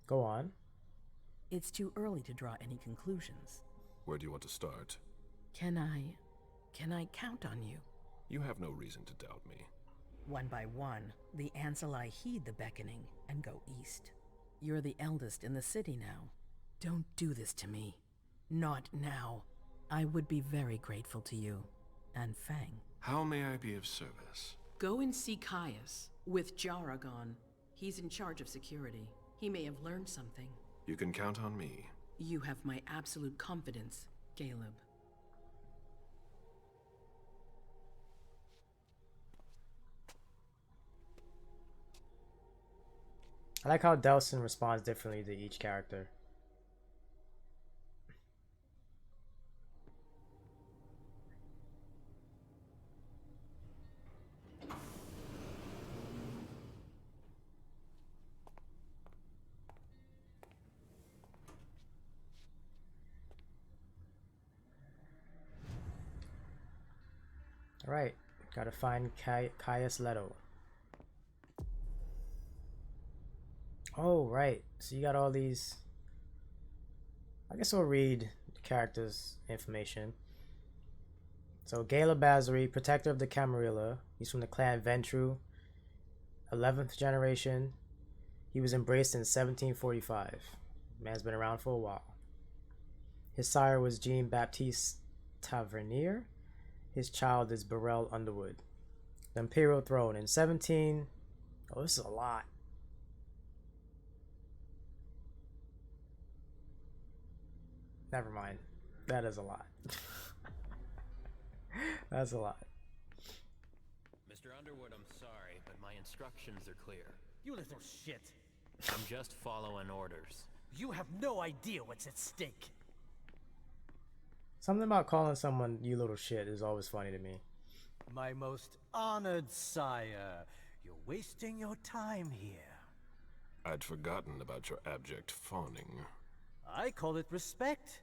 S1: Go on.
S6: It's too early to draw any conclusions.
S9: Where do you want to start?
S6: Can I count on you?
S9: You have no reason to doubt me.
S6: One by one, the Ancilai heed the beckoning and go east. You're the eldest in the city now. Don't do this to me. Not now. I would be very grateful to you. And Fang.
S9: How may I be of service?
S6: Go and see Caius with Jaragon. He's in charge of security. He may have learned something.
S9: You can count on me.
S6: You have my absolute confidence, Caleb.
S1: I like how Delsin responds differently to each character. Alright, gotta find Caius Leto. Oh, right. So you got all these... I guess we'll read the characters' information. So, Gala Basri, protector of the Camarilla. He's from the clan Ventru. 11th generation. He was embraced in 1745. Man's been around for a while. His sire was Jean-Baptiste Tavernier. His child is Burrell Underwood. The Imperial Throne in 17... Oh, this is a lot. Never mind. That is a lot. That's a lot.
S18: Mr. Underwood, I'm sorry, but my instructions are clear.
S17: You little shit.
S18: I'm just following orders.
S17: You have no idea what's at stake.
S1: Something about calling someone you little shit is always funny to me.
S17: My most honored sire, you're wasting your time here.
S9: I'd forgotten about your abject fawning.
S17: I call it respect.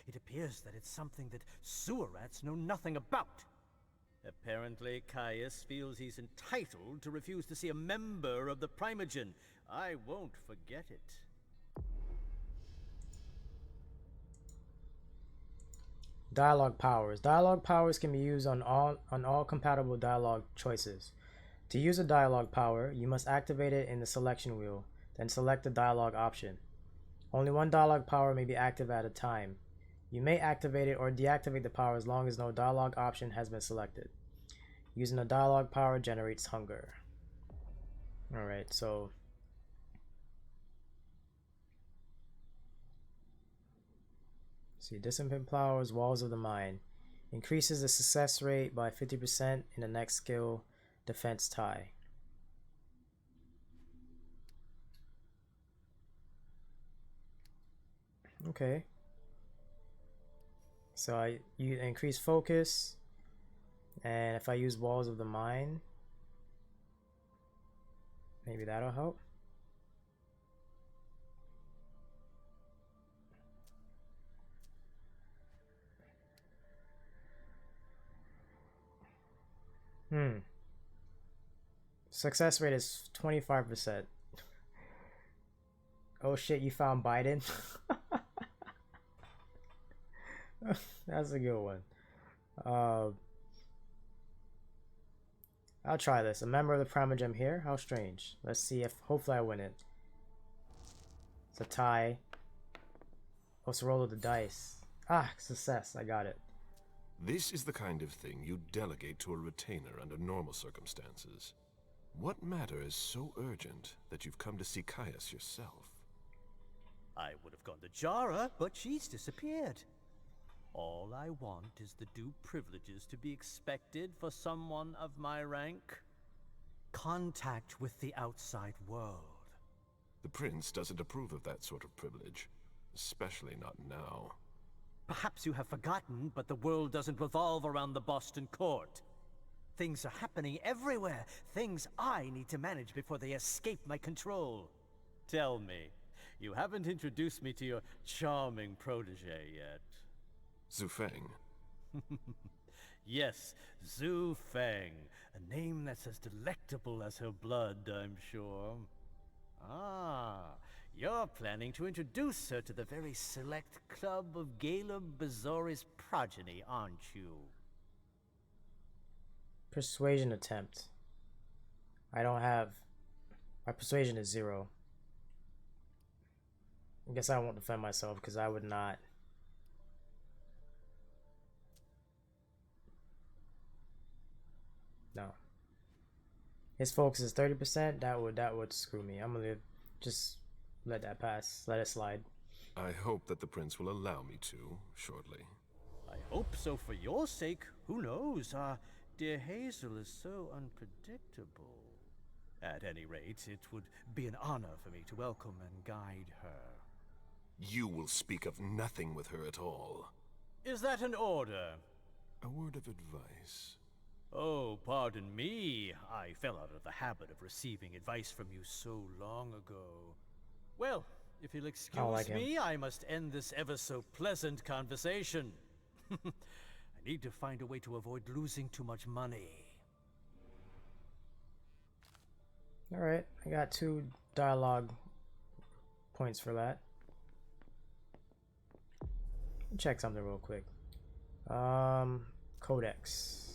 S17: It appears that it's something that sewer rats know nothing about. Apparently, Caius feels he's entitled to refuse to see a member of the Primogen. I won't forget it.
S1: Dialogue powers. Dialogue powers can be used on all compatible dialogue choices. To use a dialogue power, you must activate it in the selection wheel, then select the dialogue option. Only one dialogue power may be active at a time. You may activate it or deactivate the power as long as no dialogue option has been selected. Using a dialogue power generates hunger. Alright, so... see, Discipline Powers, Walls of the Mind. Increases the success rate by 50% in the next skill, Defense tie. Okay. So you increase focus, and if I use Walls of the Mind, maybe that'll help. Success rate is 25%. Oh shit, you found Biden? That's a good one. I'll try this. A member of the Primogen here? How strange. Let's see if hopefully I win it. It's a tie. Let's roll of the dice. Ah, success. I got it.
S9: This is the kind of thing you delegate to a retainer under normal circumstances. What matter is so urgent that you've come to see Caius yourself?
S17: I would have gone to Jara, but she's disappeared. All I want is the due privileges to be expected for someone of my rank. Contact with the outside world.
S9: The prince doesn't approve of that sort of privilege, especially not now.
S17: Perhaps you have forgotten, but the world doesn't revolve around the Boston court. Things are happening everywhere. Things I need to manage before they escape my control. Tell me, you haven't introduced me to your charming protege yet.
S9: Zhu Feng.
S17: Yes, Zhu Feng. A name that's as delectable as her blood, I'm sure. Ah, you're planning to introduce her to the very select club of Gala Bazori's progeny, aren't you?
S1: Persuasion attempt. I don't have... My persuasion is 0. I guess I won't defend myself because I would not... No. His focus is 30%. That would screw me. I'm gonna just let that pass. Let it slide.
S9: I hope that the prince will allow me to shortly.
S17: I hope so for your sake. Who knows? Dear Hazel is so unpredictable. At any rate, it would be an honor for me to welcome and guide her.
S9: You will speak of nothing with her at all.
S17: Is that an order?
S9: A word of advice.
S17: Oh, pardon me. I fell out of the habit of receiving advice from you so long ago. Well, if you'll excuse me, I must end this ever so pleasant conversation. I need to find a way to avoid losing too much money.
S1: Alright, I got 2 dialogue points for that. Check something real quick. Codex.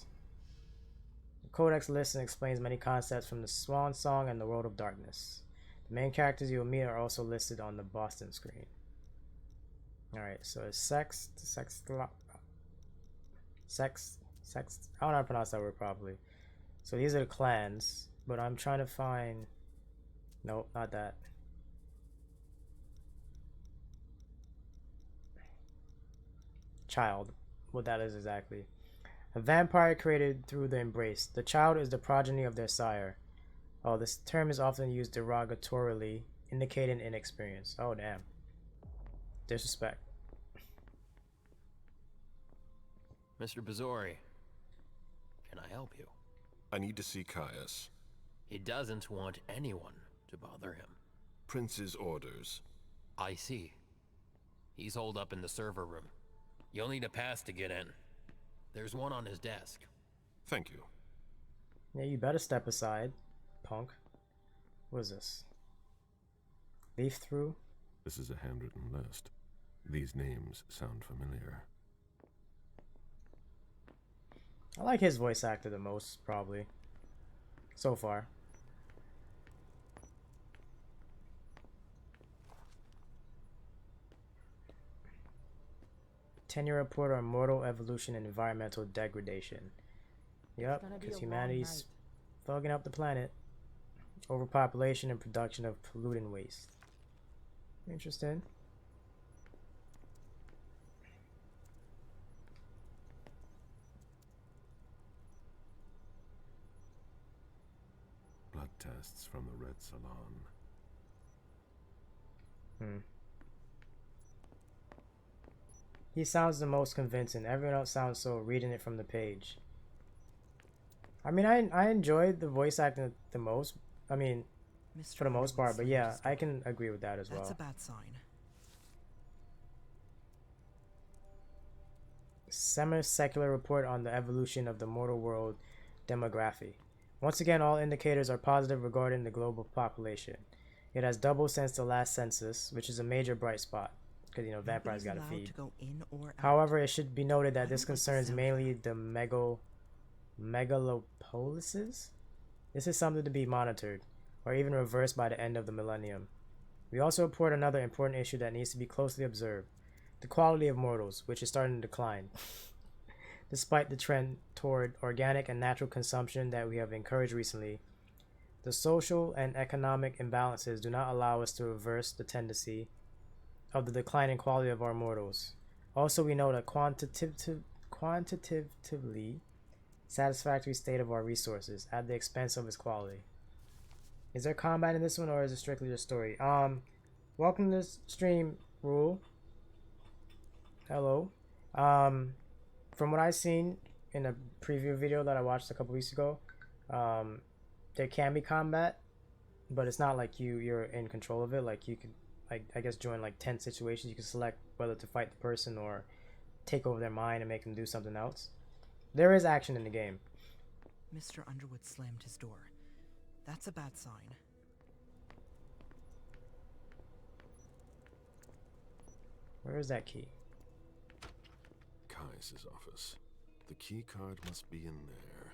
S1: The Codex lists and explains many concepts from the Swansong and the World of Darkness. The main characters you will meet are also listed on the Boston screen. Alright, so it's sex, I don't know how to pronounce that word properly. So these are the clans, but I'm trying to find... Nope, not that. Child, what that is exactly. A vampire created through the embrace. The child is the progeny of their sire. Oh, this term is often used derogatorily, indicating inexperience. Oh, damn. Disrespect.
S18: Mr. Bazori, can I help you?
S9: I need to see Caius.
S18: He doesn't want anyone to bother him.
S9: Prince's orders.
S18: I see. He's holed up in the server room. You'll need a pass to get in. There's one on his desk.
S9: Thank you.
S1: Yeah, you better step aside, punk. What is this? Leaf through?
S9: This is a handwritten list. These names sound familiar.
S1: I like his voice actor the most, probably. So far. Tenure report on mortal evolution and environmental degradation. Yep, because humanity's fogging up the planet. Overpopulation and production of pollutant waste. Interesting.
S9: Blood tests from the Red Salon.
S1: He sounds the most convincing. Everyone else sounds so reading it from the page. I mean, I enjoyed the voice acting the most. I mean, for the most part, but yeah, I can agree with that as well.
S19: That's a bad sign.
S1: Semi-secular report on the evolution of the mortal world demography. Once again, all indicators are positive regarding the global population. It has doubled since the last census, which is a major bright spot, because, you know, vampires gotta feed. However, it should be noted that this concerns mainly the megalopolises. This is something to be monitored, or even reversed by the end of the millennium. We also report another important issue that needs to be closely observed: the quality of mortals, which is starting to decline. Despite the trend toward organic and natural consumption that we have encouraged recently, the social and economic imbalances do not allow us to reverse the tendency of the declining quality of our mortals. Also, we know the quantitatively satisfactory state of our resources at the expense of its quality. Is there combat in this one, or is it strictly just story? Welcome to this stream, Rule. Hello. From what I've seen in a preview video that I watched a couple weeks ago, there can be combat, but it's not like you're in control of it. Like you could, I guess, join like tense situations. You can select whether to fight the person or take over their mind and make them do something else. There is action in the game.
S19: Mr. Underwood slammed his door. That's a bad sign.
S1: Where is that key?
S9: Caius' office. The key card must be in there.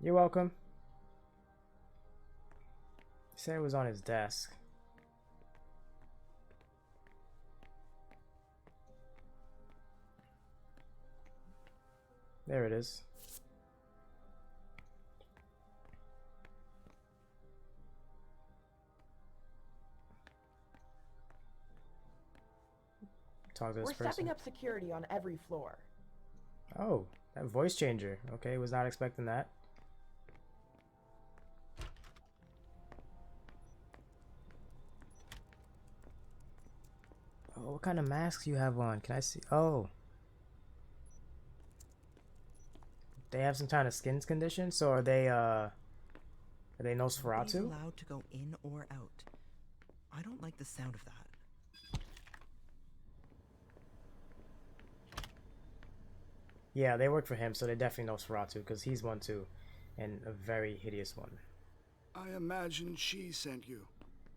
S1: You're welcome. He said it was on his desk. There it is. Talk to this person.
S20: We're stepping up security on every floor.
S1: Oh, that voice changer. Okay, was not expecting that. Oh, what kind of masks you have on? Can I see? Oh. They have some kind of skin condition, so are they
S19: Nobody's
S1: Nosferatu?
S19: allowed to go in or out. I don't like the sound of that.
S1: Yeah, they work for him, so they definitely Nosferatu, because he's one too, and a very hideous one.
S21: I imagine she sent you.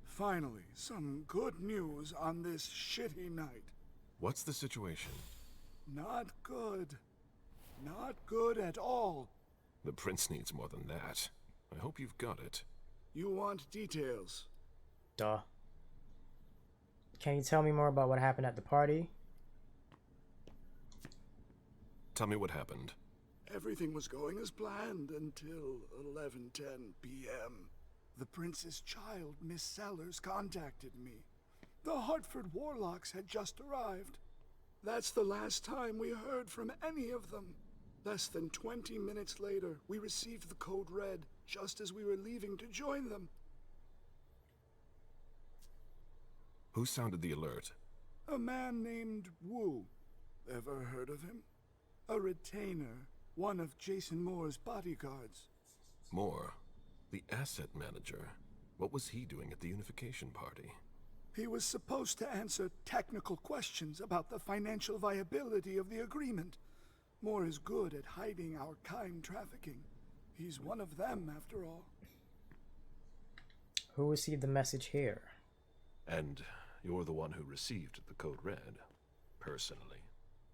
S21: Finally, some good news on this shitty night.
S9: What's the situation?
S21: Not good. Not good at all.
S9: The prince needs more than that. I hope you've got it.
S21: You want details?
S1: Duh. Can you tell me more about what happened at the party?
S9: Tell me what happened.
S21: Everything was going as planned until 11:10 p.m. The prince's child, Miss Sellers, contacted me. The Hartford Warlocks had just arrived. That's the last time we heard from any of them. Less than 20 minutes later, we received the code red, just as we were leaving to join them.
S9: Who sounded the alert?
S21: A man named Wu. Ever heard of him? A retainer, one of Jason Moore's bodyguards.
S9: Moore, the asset manager. What was he doing at the unification party?
S21: He was supposed to answer technical questions about the financial viability of the agreement. Moore is good at hiding our kind trafficking. He's one of them, after all.
S1: Who received the message here?
S9: And you're the one who received the code red, personally.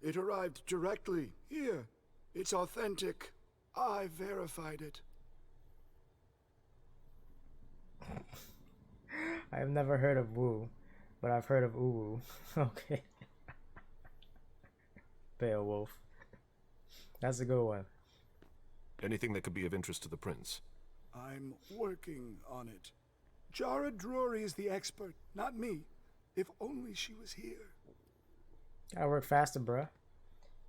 S21: It arrived directly here. It's authentic. I verified it.
S1: I have never heard of Wu, but I've heard of Uwu. Okay. Beowulf. That's a good one.
S9: Anything that could be of interest to the prince?
S21: I'm working on it. Jara Drury is the expert, not me. If only she was here.
S1: Gotta work faster, bruh.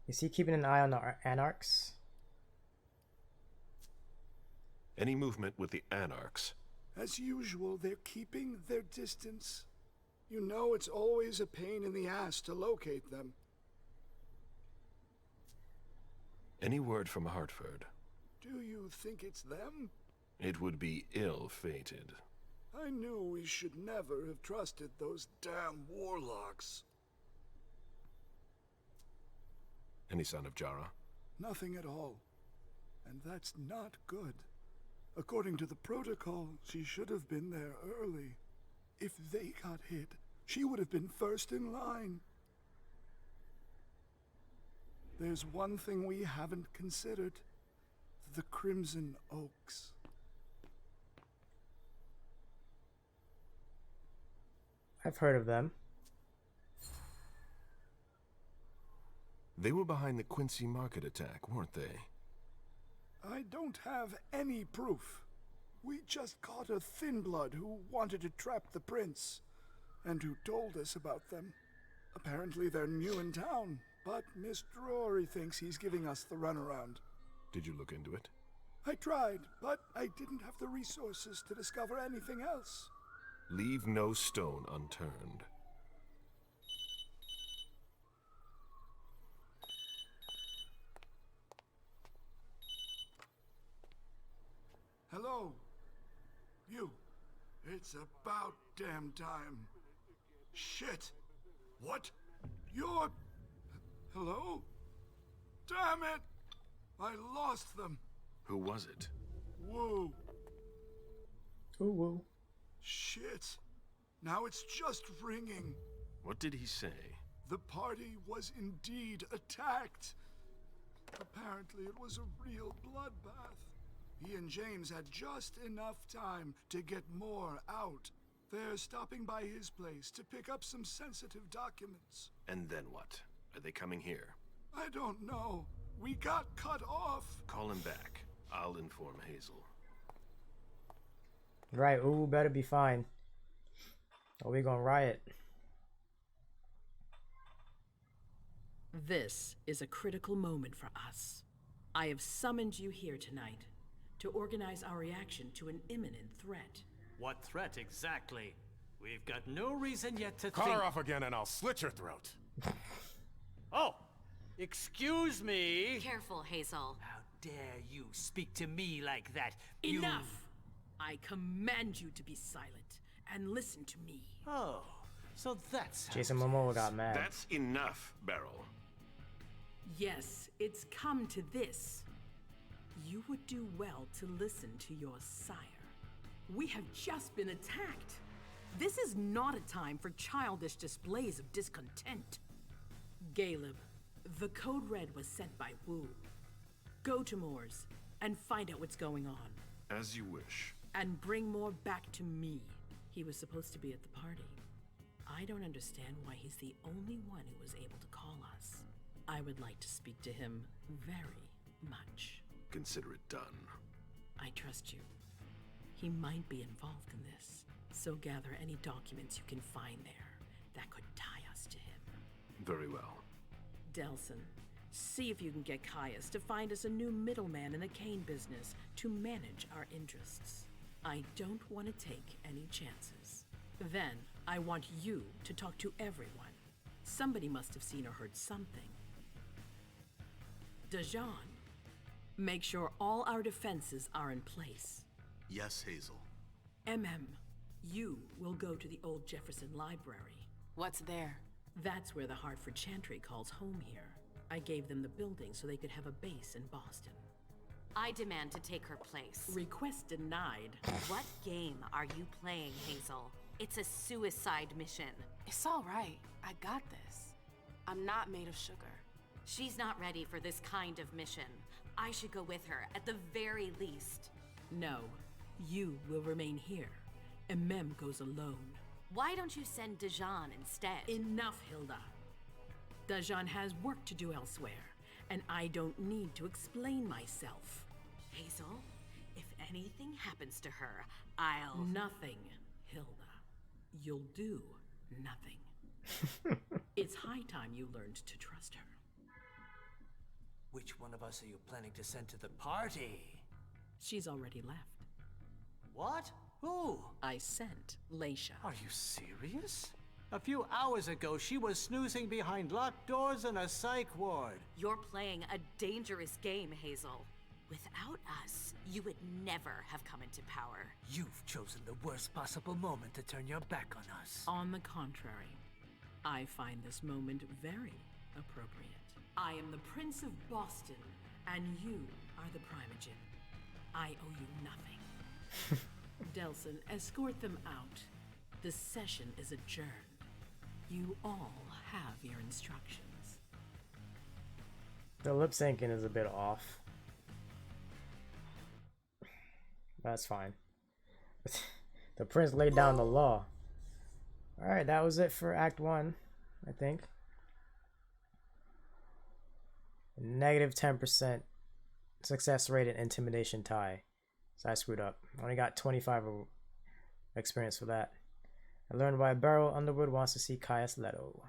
S1: Is he keeping an eye on the Anarchs?
S9: Any movement with the Anarchs?
S21: As usual, they're keeping their distance. You know it's always a pain in the ass to locate them.
S9: Any word from Hartford?
S21: Do you think it's them?
S9: It would be ill-fated.
S21: I knew we should never have trusted those damn warlocks.
S9: Any sign of Jara?
S21: Nothing at all. And that's not good. According to the protocol, she should have been there early. If they got hit, she would have been first in line. there's one thing we haven't considered. The Crimson Oaks.
S1: I've heard of them.
S9: They were behind the Quincy Market attack, weren't they?
S21: I don't have any proof. We just caught a thin blood who wanted to trap the prince, and who told us about them. Apparently they're new in town, but Mr. Rory thinks he's giving us the runaround.
S9: Did you look into it?
S21: I tried, but I didn't have the resources to discover anything else.
S9: Leave no stone unturned.
S21: Hello? You. It's about damn time. Shit. What? You're... Hello? Damn it! I lost them.
S9: Who was it?
S21: Woo.
S1: Ooh, woo.
S21: Shit. Now it's just ringing.
S9: What did he say?
S21: The party was indeed attacked. Apparently it was a real bloodbath. He and James had just enough time to get more out. They're stopping by his place to pick up some sensitive documents.
S9: And then what? Are they coming here?
S21: I don't know. We got cut off.
S9: Call him back. I'll inform Hazel.
S1: Right, ooh, better be fine. Or we gonna riot.
S6: This is a critical moment for us. I have summoned you here tonight to organize our reaction to an imminent threat.
S17: What threat exactly? We've got no reason yet to
S10: Cut
S17: think...
S10: her off again and I'll slit your throat.
S17: Oh! Excuse me!
S8: Careful, Hazel.
S17: How dare you speak to me like that?
S6: Enough! I command you to be silent and listen to me.
S17: Oh, so that's how
S1: Jason Momoa got mad.
S9: That's enough, Beryl.
S6: Yes, it's come to this. You would do well to listen to your sire. We have just been attacked. This is not a time for childish displays of discontent. Caleb, the code red was sent by Wu. Go to Moore's and find out what's going on.
S9: As you wish.
S6: And bring Moore back to me. He was supposed to be at the party. I don't understand why he's the only one who was able to call us. I would like to speak to him very much.
S9: Consider it done.
S6: I trust you. He might be involved in this, so gather any documents you can find there that could tie us to him.
S9: Very well.
S6: Delson, see if you can get Caius to find us a new middleman in the cane business to manage our interests. I don't want to take any chances. Then, I want you to talk to everyone. Somebody must have seen or heard something. Dajan, make sure all our defenses are in place.
S2: Yes, Hazel.
S6: You will go to the old Jefferson Library.
S5: What's there?
S6: That's where the Hartford Chantry calls home here. I gave them the building so they could have a base in Boston.
S8: I demand to take her place.
S6: Request denied.
S8: What game are you playing, Hazel? It's a suicide mission.
S5: It's all right. I got this. I'm not made of sugar.
S8: She's not ready for this kind of mission. I should go with her, at the very least.
S6: No, you will remain here. Goes alone.
S8: Why don't you send Dajan instead?
S6: Enough, Hilda. Dajan has work to do elsewhere, and I don't need to explain myself.
S8: Hazel, if anything happens to her, I'll...
S6: Nothing, Hilda. You'll do nothing. It's high time you learned to trust her.
S17: Which one of us are you planning to send to the party?
S6: She's already left.
S17: What? Who?
S6: I sent Leisha.
S17: Are you serious? A few hours ago, she was snoozing behind locked doors in a psych ward.
S8: You're playing a dangerous game, Hazel. Without us, you would never have come into power.
S17: You've chosen the worst possible moment to turn your back on us.
S6: On the contrary, I find this moment very appropriate. I am the Prince of Boston, and you are the Primogen. I owe you nothing. Delson, escort them out. The session is adjourned. You all have your instructions.
S1: The lip syncing is a bit off. That's fine. The prince laid down the law. Alright, that was it for Act 1, I think. Negative 10% success rate and intimidation tie. So I screwed up. I only got 25 experience for that. I learned why Beryl Underwood wants to see Caius Leto.